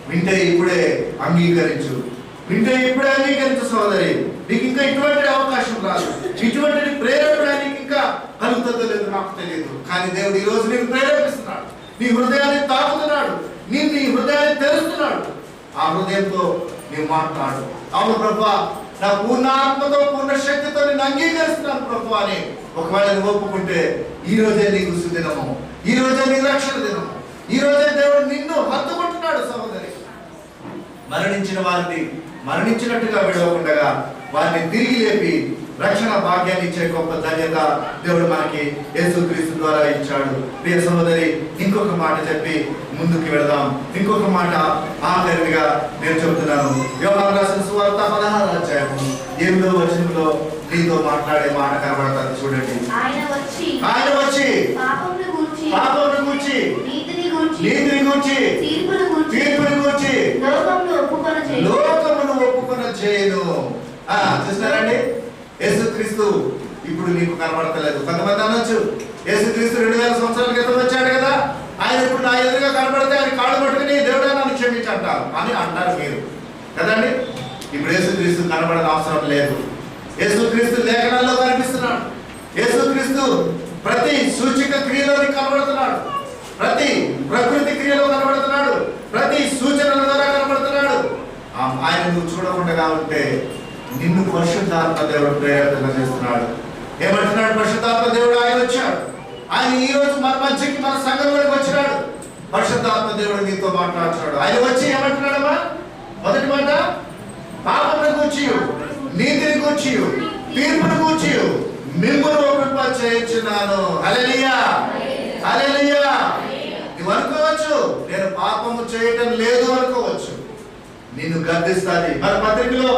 వింటే ఇప్పుడే అంగీకరించు. సోదరి. నీకు ఇంకా ఇటువంటి అవకాశం రాదు. ఇటువంటి ప్రేరణ నీకు ఇంకా కలుగుతుందో లేదు నాకు తెలియదు. కానీ దేవుడు ఈ రోజు నీకు ప్రేరేపిస్తున్నాడు. నీ హృదయాన్ని తాకుతున్నాడు, నీ హృదయాన్ని తెరుస్తున్నాడు. ఆ హృదయంతో నీవు మాట్లాడు. అవును ప్రభువా, నా పూర్ణ ఆత్మతో పూర్ణ శక్తితో నేను అంగీకరిస్తున్నాను ప్రభు అని ఒకవేళ నువ్వు ఒప్పుకుంటే ఈ రోజే నీకు సుదినము, ఈ రోజే నీ రక్షణ దినము, ఈ రోజే దేవుడు నిన్ను హత్తుకుంటున్నాడు. సహోదరి, మరణించిన వారిని మరణించినట్టుగా విడవకుండా వారిని తిరిగి లేపి రక్షణ భాగ్యాన్ని ఇచ్చే గొప్ప ధన్యత దేవుడు మనకి యేసుక్రీస్తు ద్వారా ఇచ్చాడు. ప్రియ సహోదరి, ఇంకొక మాట చెప్పి ముందుకు వెళదాం. ఇంకొక మాట ఆఖరిగా నేను చెబుతున్నాను. యోహాను రాసిన సువార్త 16వ అధ్యాయము 8వ వచనంలో నీతో మాట్లాడే మాట కనబడుతుంది. చూడండి. ఆయన ఆయన వచ్చి పాపమును గూర్చి పాపమును గూర్చి నీతిని గూర్చి తీర్పుని గూర్చి లోకమును ఒప్పుకొన చేయను. చూస్తున్నారండి, యేసుక్రీస్తు ఇప్పుడు నీకు కనబడతలేదు. కొంతమంది అనొచ్చు, యేసుక్రీస్తు 2000 సంవత్సరాల క్రితం వచ్చాడు కదా, ఆయన ఇప్పుడు నా ఎదురుగా కనబడితే ఆయన కాళ్ళు పట్టుకుని దేవుడా నన్ను క్షమించి అంటారు అని అంటారు మీరు కదండి. ఇప్పుడు యేసుక్రీస్తు కనబడని అవసరం లేదు. యేసుక్రీస్తు లేఖనాల్లో కనిపిస్తున్నాడు. యేసుక్రీస్తు ప్రతి సూచిక క్రియలోని కనబడుతున్నాడు, ప్రతి ప్రకృతి క్రియలో కనబడుతున్నాడు, ప్రతి సూచనల ద్వారా కనబడుతున్నాడు. ఆయన నువ్వు చూడకుండా ఉంటే నిన్ను పరిశుద్ధాత్మ దేవుడు ప్రేరేపణ చేస్తున్నాడు. ఏమంటున్నాడు? పరిశుద్ధాత్మ దేవుడు ఆయన వచ్చాడు. ఆయన ఈ రోజు మన మధ్యకి, మన సంఘంలోకి వచ్చినాడు. పరిశుద్ధాత్మ దేవుడు నీతో మాట్లాడుతున్నాడు. ఆయన వచ్చి ఏమంటున్నాడమ్మా? మొదటి మాట, పాపమును గూర్చి నీతిని గూర్చి తీర్పును గూర్చి మిమ్మును ఒప్పింప చేయించున్నాను. హల్లెలూయా, హల్లెలూయా. నువ్వు అనుకోవచ్చు నేను పాపము చేయటం లేదు అనుకోవచ్చు, నిన్ను గద్దిస్తాది. మన పత్రికలో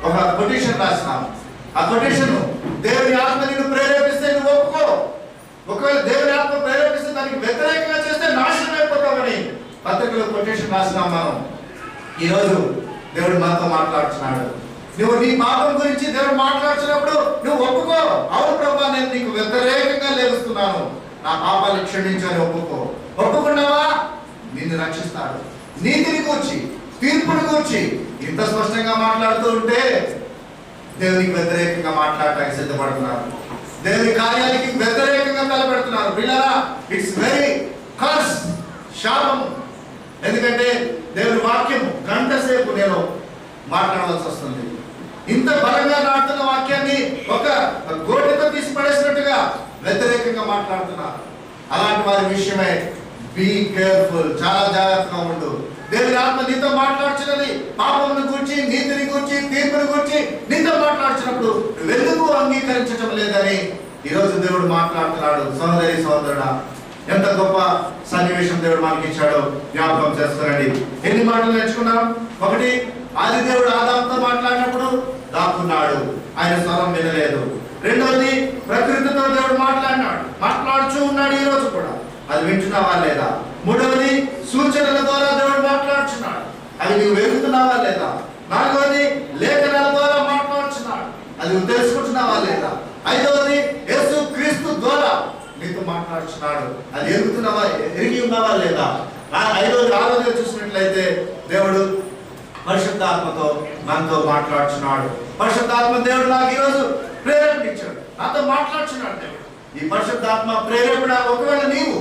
ఒక కొటేషన్ రాసినాం. ఆ కొటేషన్, దేవుని ఆత్మ నిన్ను ప్రేరేపిస్తే నువ్వు ఒప్పుకో, ఒకవేళ దేవుని ఆత్మ ప్రేరేపిస్తే దానికి వ్యతిరేకంగా చేస్తే నాశనం అయిపోతామని పత్రికలో కొటేషన్ రాసినాం మనం. ఈరోజు దేవుడు మనతో మాట్లాడుతున్నాడు. నువ్వు నీ పాపం గురించి దేవుడు మాట్లాడుతున్నప్పుడు నువ్వు ఒప్పుకో. అవును ప్రభా, నేను నీకు వ్యతిరేకంగా లేస్తున్నాను, నా పాపాలు క్షమించని ఒప్పుకో. ఒప్పుకున్నావా? నిన్ను రక్షిస్తాడు. నీతిని కూర్చి తీర్పుని కూర్చి ఇంత స్పష్టంగా మాట్లాడుతూ ఉంటే దేవునికి వ్యతిరేకంగా మాట్లాడటానికి సిద్ధపడుతున్నారు, దేవుని కార్యానికి వ్యతిరేకంగా తలపెడుతున్నారు. పిల్లరా, ఇట్స్ వెరీ కర్స్, శాపము. ఎందుకంటే దేవుని వాక్యం గంట సేపు నేను మాట్లాడవలసి వస్తుంది. ఇంత బలంగా నాటుతున్న వాక్యాన్ని ఒక గోటితో తీసి పడేసినట్టుగా వ్యతిరేకంగా మాట్లాడుతున్నారు. అలాంటి వారి విషయమే బీ కేర్ఫుల్, చాలా జాగ్రత్తగా ఉండు. దేవుని ఆత్మ నీతో మాట్లాడుచున్నది, పాపమును గురించి, నీతిని గురించి, తీర్పుని గురించి నీతో మాట్లాడుచున్నప్పుడు నువ్వెందుకు అంగీకరించడం లేదని ఈరోజు దేవుడు మాట్లాడుతున్నాడు. సోదరి సోదరుడా, ఎంత గొప్ప సన్నివేశం దేవుడు మనకి ఇచ్చాడో జ్ఞాపకం చేసుకోండి. ఎన్ని మాటలు నేర్చుకున్నాం? ఒకటి, ఆది దేవుడు ఆదాముతో మాట్లాడినప్పుడు దాక్కున్నాడు, ఆయన స్వరం వినలేదు. రెండవది, ప్రకృతితో దేవుడు మాట్లాడుచూ ఉన్నాడు, ఈ రోజు కూడా అది వింటున్నావా లేదా? మూడవది, సూచనల ద్వారా దేవుడు మాట్లాడుచున్నాడు, అది నువ్వు వెళ్తున్నావా లేదా? నాలుగవది, లేఖనాల ద్వారా మాట్లాడుచున్నాడు, అది నువ్వు తెలుసుకుంటున్నావా లేదా? ఐదవది, యేసు క్రీస్తు ద్వారా నీతో మాట్లాడుచున్నాడు, అది ఎరుగుతున్నావా, ఎరిగి ఉన్నావా లేదా? ఐదవది, ఆరోగ్యం చూసినట్లయితే దేవుడు పరిశుద్ధాత్మతో మనతో మాట్లాడుచున్నాడు. పరిశుద్ధాత్మ దేవుడు నాకు ఈరోజు ప్రేరేపణ ఇచ్చాడు, నాతో మాట్లాడుచున్నాడు దేవుడు. ఈ పరిశుద్ధాత్మ ప్రేరేపణ ఒకవేళ నీవు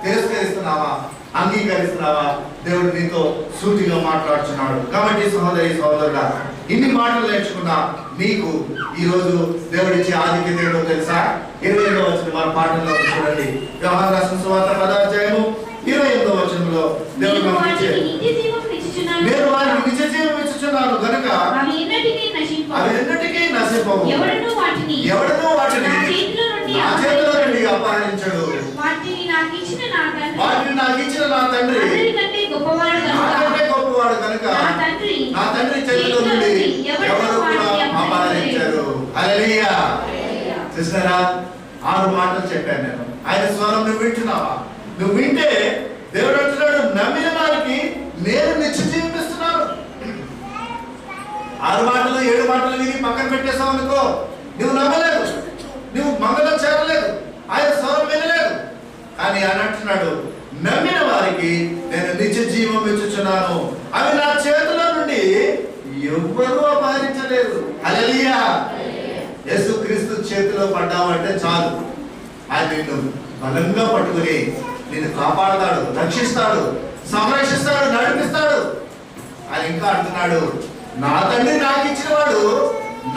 తిరస్కరిస్తున్నావా, అంగీకరిస్తున్నావా, దేవుడు నీతో సూటిగా మాట్లాడుచున్నాడు. కాబట్టి సహోదరి సహోదరుడా, ఇన్ని మాటలు నేర్చుకున్నా నీకు ఈ రోజు దేవుడిచ్చే ఆధిక్యత ఏంటో తెలుసా? 28వ వచనం మన పాఠంలో చూడండి. యోహాను రాసిన సువార్త 10వ అధ్యాయము 28వ వచనంలో దేవుడు మనకి ఇచ్చే, నేను వారికి నిత్య జీవం ఇచ్చుచున్నాను గనుక అవి ఎన్నటికీ నశింపవు, ఎవడనూ వాటిని నా చేతిలో నుండి అపహరించడు. వాటిని నాకు ఇచ్చిన నా తండ్రి నాకంటే గొప్పవాడు కనుక నా తండ్రి చేతిలో నుండి ఎవరు కూడా అపహరించరు. హల్లెలూయా. చూసారా, 6 మాటలు చెప్పాను నేను. ఆయన స్వరం నువ్వు వింటున్నావా? నువ్వు వింటే దేవుడు అంటున్నాడు, నమ్మిన వారికి నేను నిత్య జీవం ఇస్తున్నాను. 6 మాటలు 7 మాటలు విని పక్కన పెట్టేసావు అనుకో, నువ్వు నమ్మలేదు, నువ్వు మంగళం చేరలేదు, ఆయన స్వరం వినలేదు. కానీ ఆయన అంటున్నాడు, నమ్మిన వారికి నేను నిత్య జీవం ఇచ్చుచున్నాను, అవి నా చేతిలో నుండి ఎవ్వరూ అపహరించలేదు. హల్లెలూయా. యేసుక్రీస్తు చేతిలో పడ్డావంటే చాలు, ఆయన నిన్ను బలంగా పట్టుకుని నిన్ను కాపాడతాడు, రక్షిస్తాడు, సంరక్షిస్తాడు, నడిపిస్తాడు. ఆయన ఇంకా అంటున్నాడు, నా తండ్రి నాకు ఇచ్చిన వాడు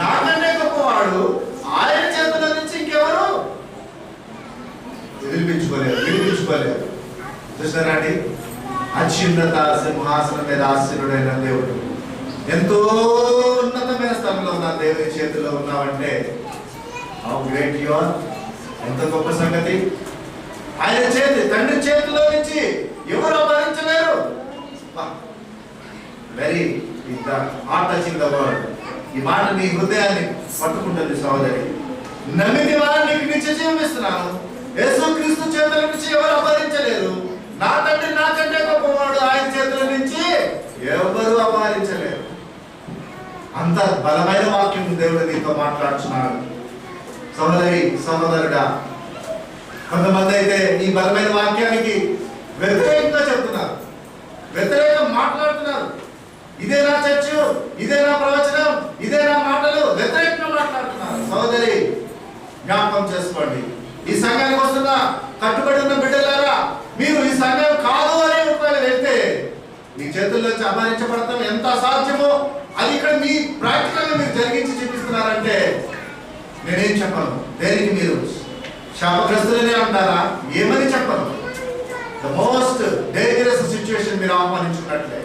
నాకంటే గొప్పవాడు, ఆయన చేతిలో నుంచి ఇంకెవరు విడిపించుకోలేరు. చూసారండి, అత్యున్నత సింహాసనం మీద ఆశీనుడైన దేవుడు, ఎంతో ఉన్నతమైన స్థలంలో ఉన్న దేవుని చేతిలో ఉన్నావంటే హౌ గ్రేట్ యు ఆర్. ఎంత గొప్ప సంగతి. ఆయన తండ్రి చేతిలో నుంచి ఎవరు అపహరించలేరు. Very heart touching the word. ఈ మాట నీ హృదయాన్ని పట్టుకుంటుంది సహోదరి. నమ్మిన వారు నీకు నిత్య జీవం ఇస్తున్నాను, యేసుక్రీస్తు చేతుల నుంచి ఎవరు అపహరించలేరు. నా తండ్రి నాకంటే గొప్పవాడు, ఆయన చేతుల నుంచి ఎవరు అపహరించలేరు. అంత బలమైన వాక్యం దేవుడు నీతో మాట్లాడుతున్నాడు. సోదరి సోదరుడా, కొంతమంది అయితే ఈ బలమైన వాక్యానికి వ్యతిరేకంగా చెప్తున్నారు, వ్యతిరేకంగా మాట్లాడుతున్నారు. ఇదే నా చర్చు, ఇదే నా ప్రవచనం, ఇదే నా మాటలు, వ్యతిరేకంగా మాట్లాడుతున్నారు. సోదరి జ్ఞాపకం చేసుకోండి, ఈ సంఘానికి వస్తున్న కట్టుబడి ఉన్న బిడ్డలారా, మీరు ఈ సంఘం కాదు అని ఒకవేళ వెళ్తే మీ చేతుల్లోంచి అపహరించబడతాం ఎంత అసాధ్యమో అది ఇక్కడ మీ ప్రాక్టికల్ గా మీరు జరిగించి చూపిస్తున్నారంటే నేనేం చెప్పను. దేనికి మీరు శాపగ్రస్తులనే అంటారా? ఏమని చెప్పను. ద మోస్ట్ డేంజరస్ సిచ్యువేషన్ మీరు ఆహ్వానించుకున్నట్లే.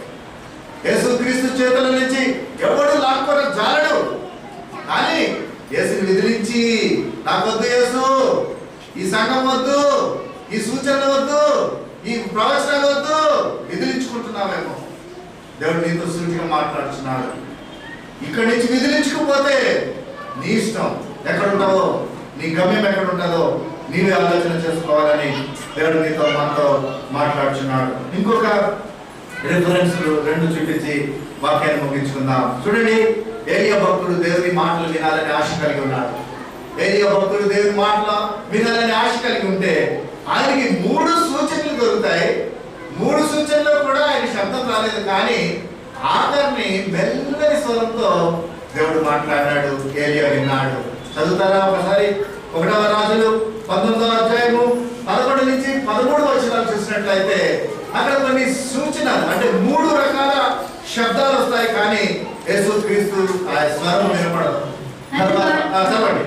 యేసుక్రీస్తు చేతుల నుంచి ఎవడు లాక్కొని జాలడు. కానీ యేసుని విదిలించి నాకొద్దు యేసు, ఈ సంఘం వద్దు, ఈ సూచనలు వద్దు, ఈ ప్రవచనాలు వద్దు, విదిలించుకుంటున్నావేమో. దేవుడు నీతో సూటిగా మాట్లాడుతున్నాడు. ఇక్కడి నుంచి విదిలించుకుపోతే నీ ఇష్టం, ఎక్కడుంటావో నీ గమ్యం ఎక్కడ ఉంటుందో నీవే ఆలోచన చేసుకోవాలని దేవుడు నీతో మనతో మాట్లాడుతున్నాడు. ఇంకొక రిఫరెన్స్ రెండు చూపించి వాక్యాన్ని ముగించుకుందాం. చూడండి, ఏలియా భక్తుడు దేవుని మాటలు వినాలని ఆశ కలిగి ఉన్నాడు. ఏలియా భక్తుడు దేవుని మాటలు వినాలని ఆశ కలిగి ఉంటే ఆయనకి 3 సూచనలు దొరుకుతాయి. 3 సూచనలో కూడా ఆయన శబ్దం రాలేదు, కానీ ఆఖరిని మెల్లని స్వరంతో దేవుడు మాట్లాడాడు. ఏలియా విన్నాడు. చదువుతారా ఒకసారి? 1వ రాజులు 19వ అధ్యాయము 11 నుంచి 13 వచనాలు చూసినట్లయితే అక్కడ కొన్ని సూచనలు, అంటే 3 రకాల శబ్దాలు వస్తాయి, కానీ యేసుక్రీస్తు ఆ స్వరం వినపడదు. చదవండి.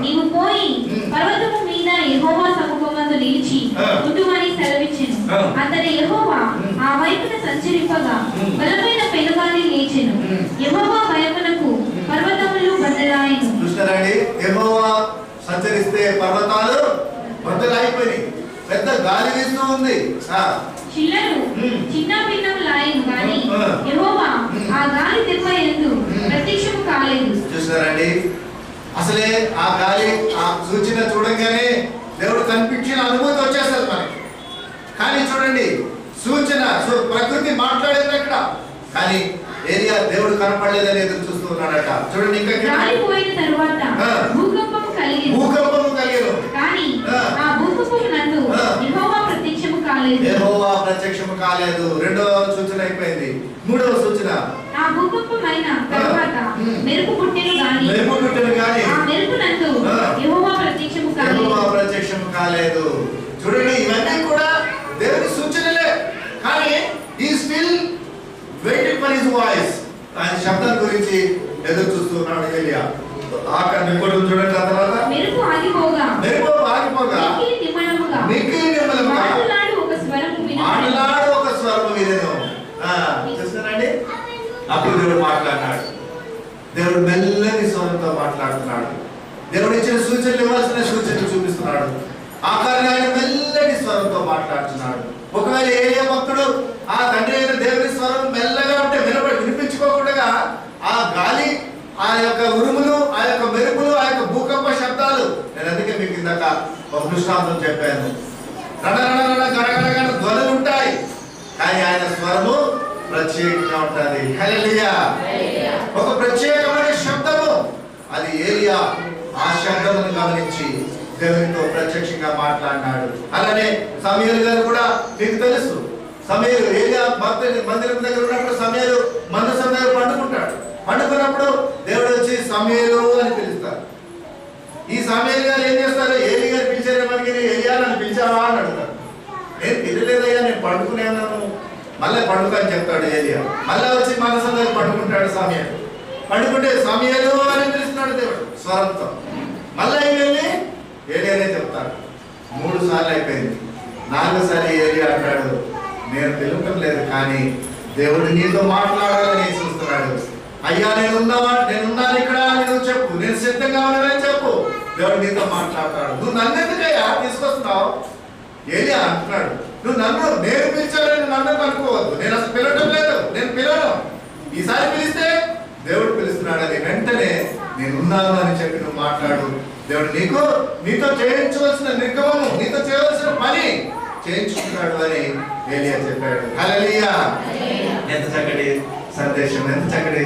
నీవు పోయి పర్వతము మీద యెహోవా సముఖమందు నిలిచి ఉండుమని సెలవిచ్చెను. అంతట యెహోవా ఆ వైపున సంచరింపగా బలమైన పెనుగాలి లేచెను. యెహోవా భయమునకు పర్వతములు బద్దలాయెను. చూస్తారండి, యెహోవా సంచరిస్తే పర్వతాలు బద్దలైపోయినాయి. పెద్ద గాలి వీస్తూ ఉంది. శిలలు చిన్న భిన్నములాయెను, కానీ యెహోవా ఆ గాలి దెబ్బ యందు ప్రత్యక్షము కాలేదు. చూస్తారండి, అసలే ఆ గాలి ఆ సూచన చూడంగానే దేవుడు కనిపించిన అనుభూతి వచ్చేస్తుంది మనకి. కానీ చూడండి, సూచన ప్రకృతి మాట్లాడేది అక్కడ, కానీ ఏరియా దేవుడు కనపడలేదని ఎదురు చూస్తూ ఉన్నాడట. చూడండి, ఇంకా గాలి పోయిన తరువాత భూకంపము కలిగెను, కానీ ఆ భూకంపము నందు యెహోవా ప్రత్యక్షము కాలేదు. యెహోవా ప్రత్యక్షము కాలేదు. 2వ సూచన అయిపోయింది. 3వ సూచన, ఆ భూకంపమైన తరువాత మెరుపు పుట్టెను, కానీ ఆ మెరుపు నందు యెహోవా ప్రత్యక్షము కాలేదు. చూడండి, ఇవన్నీ కూడా దేవుని సూచనలే, కానీ ఈ still waiting for his voice. ఆయన శబ్దం గురించి ఎదురు చూస్తున్నాడు ఏలియా. చూడండి, ఆ తర్వాత మెరుపు ఆగిపోగా మిక్కిలి నిమ్మలముగా మాట్లాడు ఒక స్వరము వినెను. చూస్తున్నారండి, అప్పుడు దేవుడు మాట్లాడినాడు. దేవుడు మెల్లని స్వరంతో మాట్లాడుతున్నాడు. దేవుడు ఇచ్చిన సూచనలు ఇవ్వాల్సిన సూచనలు చూపిస్తున్నాడు. ఆఖరిని ఆయన మెల్లని స్వరంతో మాట్లాడుతున్నాడు. ఒకవేళ ఏలియా భక్తుడు ఆ తండ్రి అయిన దేవుని స్వరం మెల్లగా ఉంటే వినిపించుకోకుండా ఆ గాలి, ఆ యొక్క ఉరుములు, ఆ యొక్క మెరుపులు, ఆ యొక్క భూకంప శబ్దాలు, నేను అందుకే మీకు ఇందాక ఒక దృష్టాంతం చెప్పాను. గడగడగడ ధ్వనులు ఉంటాయి, కానీ ఆయన స్వరము ప్రత్యేకంగా ఉంటుంది. హల్లెలూయా. ఒక ప్రత్యేకమైన శబ్దము, అది ఏలియా ఆ శబ్దమును గమనించి దేవునితో ప్రత్యక్షంగా మాట్లాడినాడు. అలానే సమూయేలు గారు కూడా మీకు తెలుసు. సమూయేలు ఏలియా మందిరం దగ్గర ఉన్నప్పుడు సమూయేలు మందసం దగ్గర పండుకుంటాడు. పండుకున్నప్పుడు దేవుడు వచ్చి సమూయేలు అని పిలుస్తారు. ఈ సమూయేలు గారు ఏం చేస్తారు? ఏలి గారు పిలిచారు, మనకి ఏలియా నన్ను పిలిచావా అని అడుగుతారు. నేను పిలలేదయ్యా, నేను పండుకునే ఉన్నాను. మళ్ళీ పండుగ అని చెప్తాడు ఏలియా. మళ్ళీ వచ్చి మందసం దగ్గర పండుకుంటాడు సమూయేలు. పండుకుంటే సమూయేలు అని పిలుస్తున్నాడు దేవుడు స్వరంతో. మళ్ళీ వెళ్ళి ఏలియానే చెప్తాడు. 3 సార్లు అయిపోయింది. 4వ సారి ఏలియా అంటాడు, నేను పిలవటం లేదు, కానీ దేవుడు నీతో మాట్లాడాలని చూస్తున్నాడు. అయ్యా, నేనున్నాను ఇక్కడ, నేను చెప్పు, నేను సిద్ధంగా ఉన్నానని చెప్పు. దేవుడు నీతో మాట్లాడతాడు. నువ్వు నన్ను ఎందుకయ్యా తీసుకొస్తున్నావు? ఏలియా అంటున్నాడు, నేను పిలిచానని నన్ను అనుకోవద్దు, నేను అసలు పిలవటం లేదు, నేను పిలవను. ఈసారి పిలిస్తే దేవుడు పిలుస్తున్నాడని వెంటనే నేనున్నాను అని చెప్పి నువ్వు మాట్లాడు. దేవుడు నీతో చేయించవలసిన నిర్గమము, నీతో చేయవలసిన పని చేయించుకున్నాడు అని ఏలియా చెప్పాడు. హల్లెలూయా! ఎంత చక్కటి సందేశం, ఎంత చక్కటి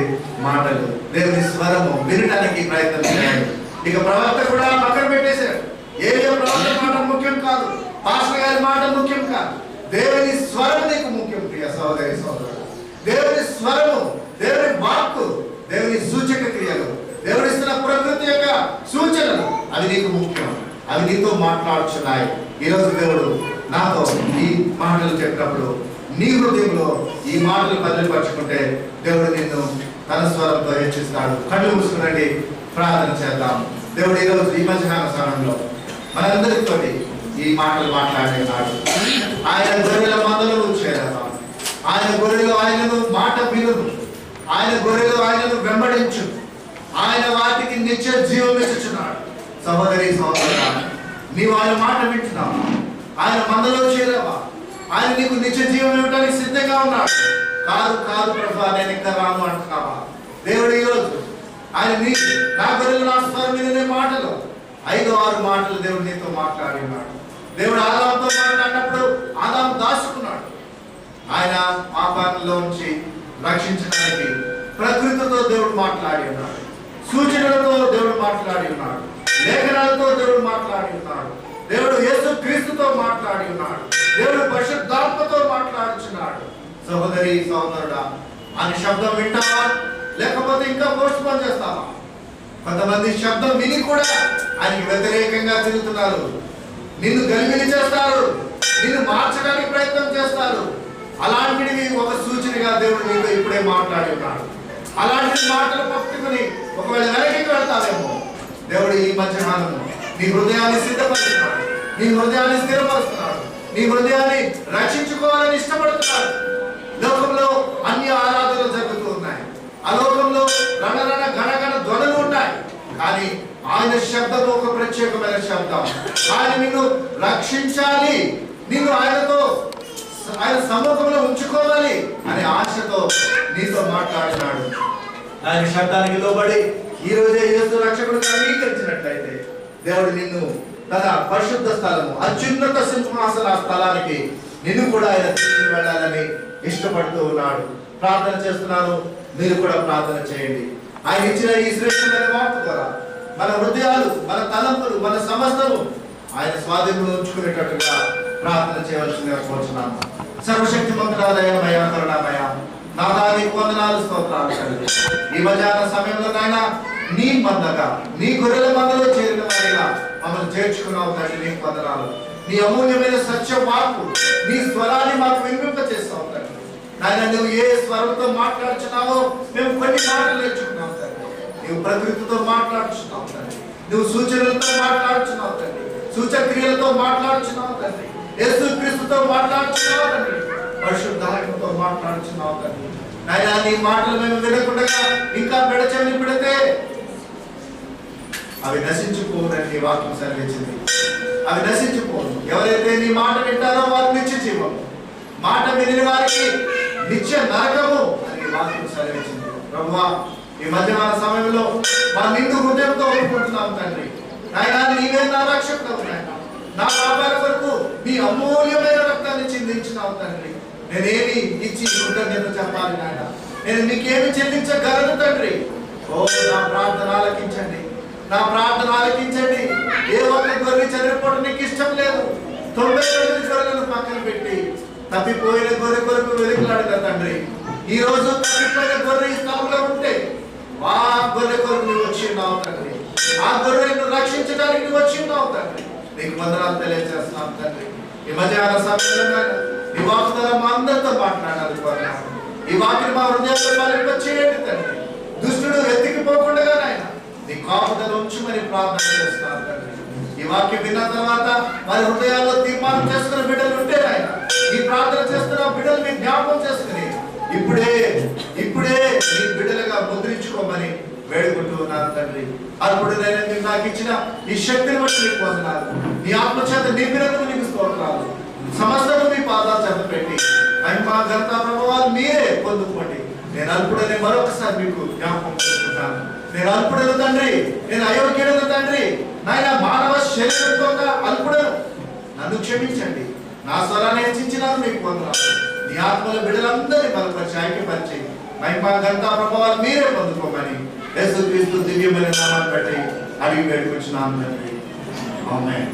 మాటలు, దేవుని స్వరము వినడానికి ప్రయత్నం చేయాలి. ఇక ప్రవక్త కూడా పక్కన పెట్టేశాడు. ఏలియా ప్రవక్త మాట ముఖ్యం కాదు, పాస్టర్ గారి మాట ముఖ్యం కాదు, దేవుని స్వరం నీకు ముఖ్యం. ప్రియ సహోదరి సహోదరుడు, దేవుని స్వరము, దేవుని వాక్కు, దేవుని సూచక క్రియలు, దేవుడిస్తున్న ప్రకృతి యొక్క సూచనలు, అవి నీకు ముఖ్యం. అవి నీతో మాట్లాడుచున్నాయి. ఈరోజు దేవుడు నాతో ఈ మాటలు చెప్పినప్పుడు నీ హృదయంలో ఈ మాటలు బదిలిపరచుకుంటే దేవుడు నిన్ను తన స్వరంతో హెచ్చిస్తాడు. కళ్ళు మూసుకునండి, ప్రార్థన చేద్దాం. దేవుడు ఈరోజు ఈ మధ్యాహ్న సమయంలో మనందరితో ఈ మాటలు మాట్లాడేనాడు. ఆయన గొర్రెల మందలో చేరదాం. ఆయన గొర్రెలు ఆయనను మాట వినును, ఆయన గొర్రెలు ఆయనను వెంబడించు, ఆయన వాటికి నిత్య జీవం ఇచ్చుచున్నాడు. సహోదరి సహోదరుడా, నీవు ఆయన మాట వింటున్నావా? ఆయన మందలో చేరావా? ఆయన నీకు నిత్య జీవం ఇవ్వడానికి సిద్ధంగా ఉన్నాడు. కాదు ప్రభు, నేను ఇంకా రాను అంటున్నావా? దేవుడు ఈరోజు ఆయన నా గొర్రెలు నా స్వరం వినే మాటలు 5-6 మాటలు దేవుడు నీతో మాట్లాడి ఉన్నాడు. దేవుడు ఆదాముతో మాట్లాడినప్పుడు ఆదాము దాచుకున్నాడు. ఆయన పాపాలలోంచి రక్షించడానికి ప్రకృతితో దేవుడు మాట్లాడి ఉన్నాడు, సూచనలతో దేవుడు మాట్లాడి ఉన్నాడు, లేఖనాలతో దేవుడు మాట్లాడి ఉన్నాడు, దేవుడు యేసు క్రీస్తుతో మాట్లాడి ఉన్నాడు, దేవుడు పరిశుద్ధాత్మతో మాట్లాడుచున్నాడు. సహోదరి సహోదరుడా, ఆయన శబ్దం వింటావా? లేకపోతే ఇంకా పోస్ట్ పోన్ చేస్తావా? కొంతమంది శబ్దం విని కూడా ఆయనకి వ్యతిరేకంగా తిరుగుతున్నారు. నిన్ను గలిబిలి చేస్తారు, నిన్ను మార్చడానికి ప్రయత్నం చేస్తారు. అలాంటివి ఒక సూచనగా దేవుడు నీతో ఇప్పుడే మాట్లాడి ఉన్నాడు. అలాంటి మాటలు పట్టుకుని ఒకవేళ వెనక్కి వెళ్తావేమో, దేవుడు ఈ మధ్యాహ్నం నీ హృదయాన్ని సిద్ధపరుస్తున్నాడు, నీ హృదయాన్ని స్థిరపరుస్తున్నాడు, నీ హృదయాన్ని రక్షించుకోవాలని ఇష్టపడుతున్నాడు. లోకంలో అన్ని ఆరాధనలు జరుగుతూ ఉన్నాయి, ఆ లోకంలో రణరణ గణగణ ధ్వనులు ఉన్నాయి. కానీ ఆయన శబ్దం ఒక ప్రత్యేకమైన శబ్దం. ఆయన నిన్ను రక్షించాలి, నిన్ను ఆయన సముఖంలో ఉంచుకోవాలి అనే ఆశతో నీతో మాట్లాడినాడు. ఆయన శబ్దానికి లోబడి ఈ రోజే యేసు రక్షకుడిగా అంగీకరించినట్లయితే దేవుడు నిన్ను తన పరిశుద్ధ స్థలము, అత్యున్నత సింహాసన స్థలానికి నిన్ను కూడా ఆయన తీసుకుని వెళ్ళాలని ఇష్టపడుతూ ఉన్నాడు. ప్రార్థన చేస్తున్నాను, మీరు కూడా ప్రార్థన చేయండి. ఆయన ఇచ్చిన ఈ శ్రేష్టమైన వాక్కు ద్వారా మన హృదయాలు, మన తలంపులు, మన సమస్తము ఆయన స్వాధీనంలో ఉంచుకునేటట్టుగా ప్రార్థన చేయవలసిందిగా కోరుచున్నాను. సర్వశక్తిమంతుడాదయమయ కరుణామయ నాదా నీకు వందనాలు, స్తోత్రాలు తండ్రి. ఈ మధ్యాహ్న సమయంలో నాయన నీ మందగా, నీ గొర్రెల మందలో చేరిన వారిగా మమ్మల్ని చేర్చుకున్నావు తండ్రి. నీకు వందనాలు. నీ అమూల్యమైన సత్య వాక్కు, నీ స్వరాన్ని మాకు వినిపింప చేస్తావు తండ్రి. నాయన నువ్వు ఏ స్వరంతో మాట్లాడుచున్నావో మేము కొన్ని మాటలు నేర్చుకున్నావు తండ్రి. నువ్వు ప్రకృతితో మాట్లాడుచున్నావు తండ్రి, నువ్వు సూచనలతో మాట్లాడుచున్నావు తండ్రి, సూచక్రియలతో మాట్లాడుచున్నావు తండ్రి, యేసు క్రీస్తుతో మాట్లాడుచున్నావు తండ్రి, పరిశుద్ధాత్మతో మాట్లాడుచున్నావు తండ్రి. నాయన నీ మాటలు మేము వినకుండా ఇంకా పెడచెవిని పెడితే అవి నశించుకోవడానికి నీ వాక్యం సెలవిచ్చింది. అవి నశించుకోను. ఎవరైతే నీ మాట వింటారో వారు నిత్య జీవము, మాట విని వారికి నిత్య నరకము అని వాక్యం సెలవిచ్చింది. ప్రభువా, ఈ మధ్యాహ్న సమయంలో మా నిండు హృదయంతో ఒప్పుకుంటున్నాం తండ్రి. నాయన నీవే నా రక్షకుడు నాయన. నా పాపాల కొరకు నీ అమూల్యమైన రక్తాన్ని చిందించినావు తండ్రి. నేనేమి ఇచ్చి కృతజ్ఞత చెప్పాలి నాయన? నేను నీకేమి చెల్లించగలను తండ్రి? ఓ నా ప్రార్థన ఆలకించండి, నా ప్రార్థన ఆలకించండి. ఏ ఒక్క గొర్రె చనిపోవడం నీకు ఇష్టం లేదు. 99 గొర్రెలను పక్కన పెట్టి తప్పిపోయిన గొర్రె కొరకు వెలుగులాడిన తండ్రి, ఈ రోజు తప్పిపోయిన గొర్రె ఈ స్థలంలో ఉంటే ఆ గొర్రె కొరకు నువ్వు వచ్చి ఉన్నావు తండ్రి. ఆ గొర్రెను రక్షించడానికి నువ్వు వచ్చి ఉన్నావు తండ్రి. నీకు వందనాలు తెలియజేస్తున్నాం తండ్రి. ఈ మధ్యాహ్న సమయంలో ఈ వాక్కు ద్వారా మా అందరితో మాట్లాడాలి కోరుతున్నాను. ఈ వాక్యం మా హృదయంలో ఫలింప చేయండి తండ్రి. దుష్టుడు ఎత్తికిపోకుండా నాయన నీ కాపుదల ఉంచుమని ప్రార్థన చేస్తున్నాను తండ్రి. ఈ వాక్యం విన్న తర్వాత వారి హృదయాల్లో తీర్మానం చేసుకున్న బిడ్డలు ఉంటే నాయన, ఈ ప్రార్థన చేస్తున్న బిడ్డలు మీ జ్ఞాపకం చేసుకుని ఇప్పుడే నీ బిడ్డలుగా ముద్రించుకోమని వేడుకుంటూ ఉన్నాను తండ్రి. అప్పుడు నేను నాకు ఇచ్చిన ఈ శక్తిని బట్టి నీకు వందనాలు. నీ ఆత్మచేత నింపినందుకు నీకు స్తోత్రాలు. సమస్తము మీ పాదాల చేత పెట్టి మహిమ ఘనత ప్రభావాలు మీరే పొందుకోండి. నేను అల్పుడని మరొకసారి మీకు జ్ఞాపకం చేసుకుంటాను. నేను అల్పుడను తండ్రి, నేను అయోగ్యుడను తండ్రి, నాయన మానవ శరీరంగా అల్పుడను, నన్ను క్షమించండి, నా స్వరాన్ని హెచ్చించినాను మీకు వందనాలు. నీ ఆత్మల బిడ్డలందరినీ బలపరిచి ఐక్యపరిచి మహిమ ఘనత ప్రభావాలు మీరే పొందుకోమని యేసుక్రీస్తు దివ్యమైన నామాన్ని బట్టి అడిగి వేడుకొచ్చున్నాను తండ్రి. ఆమేన్.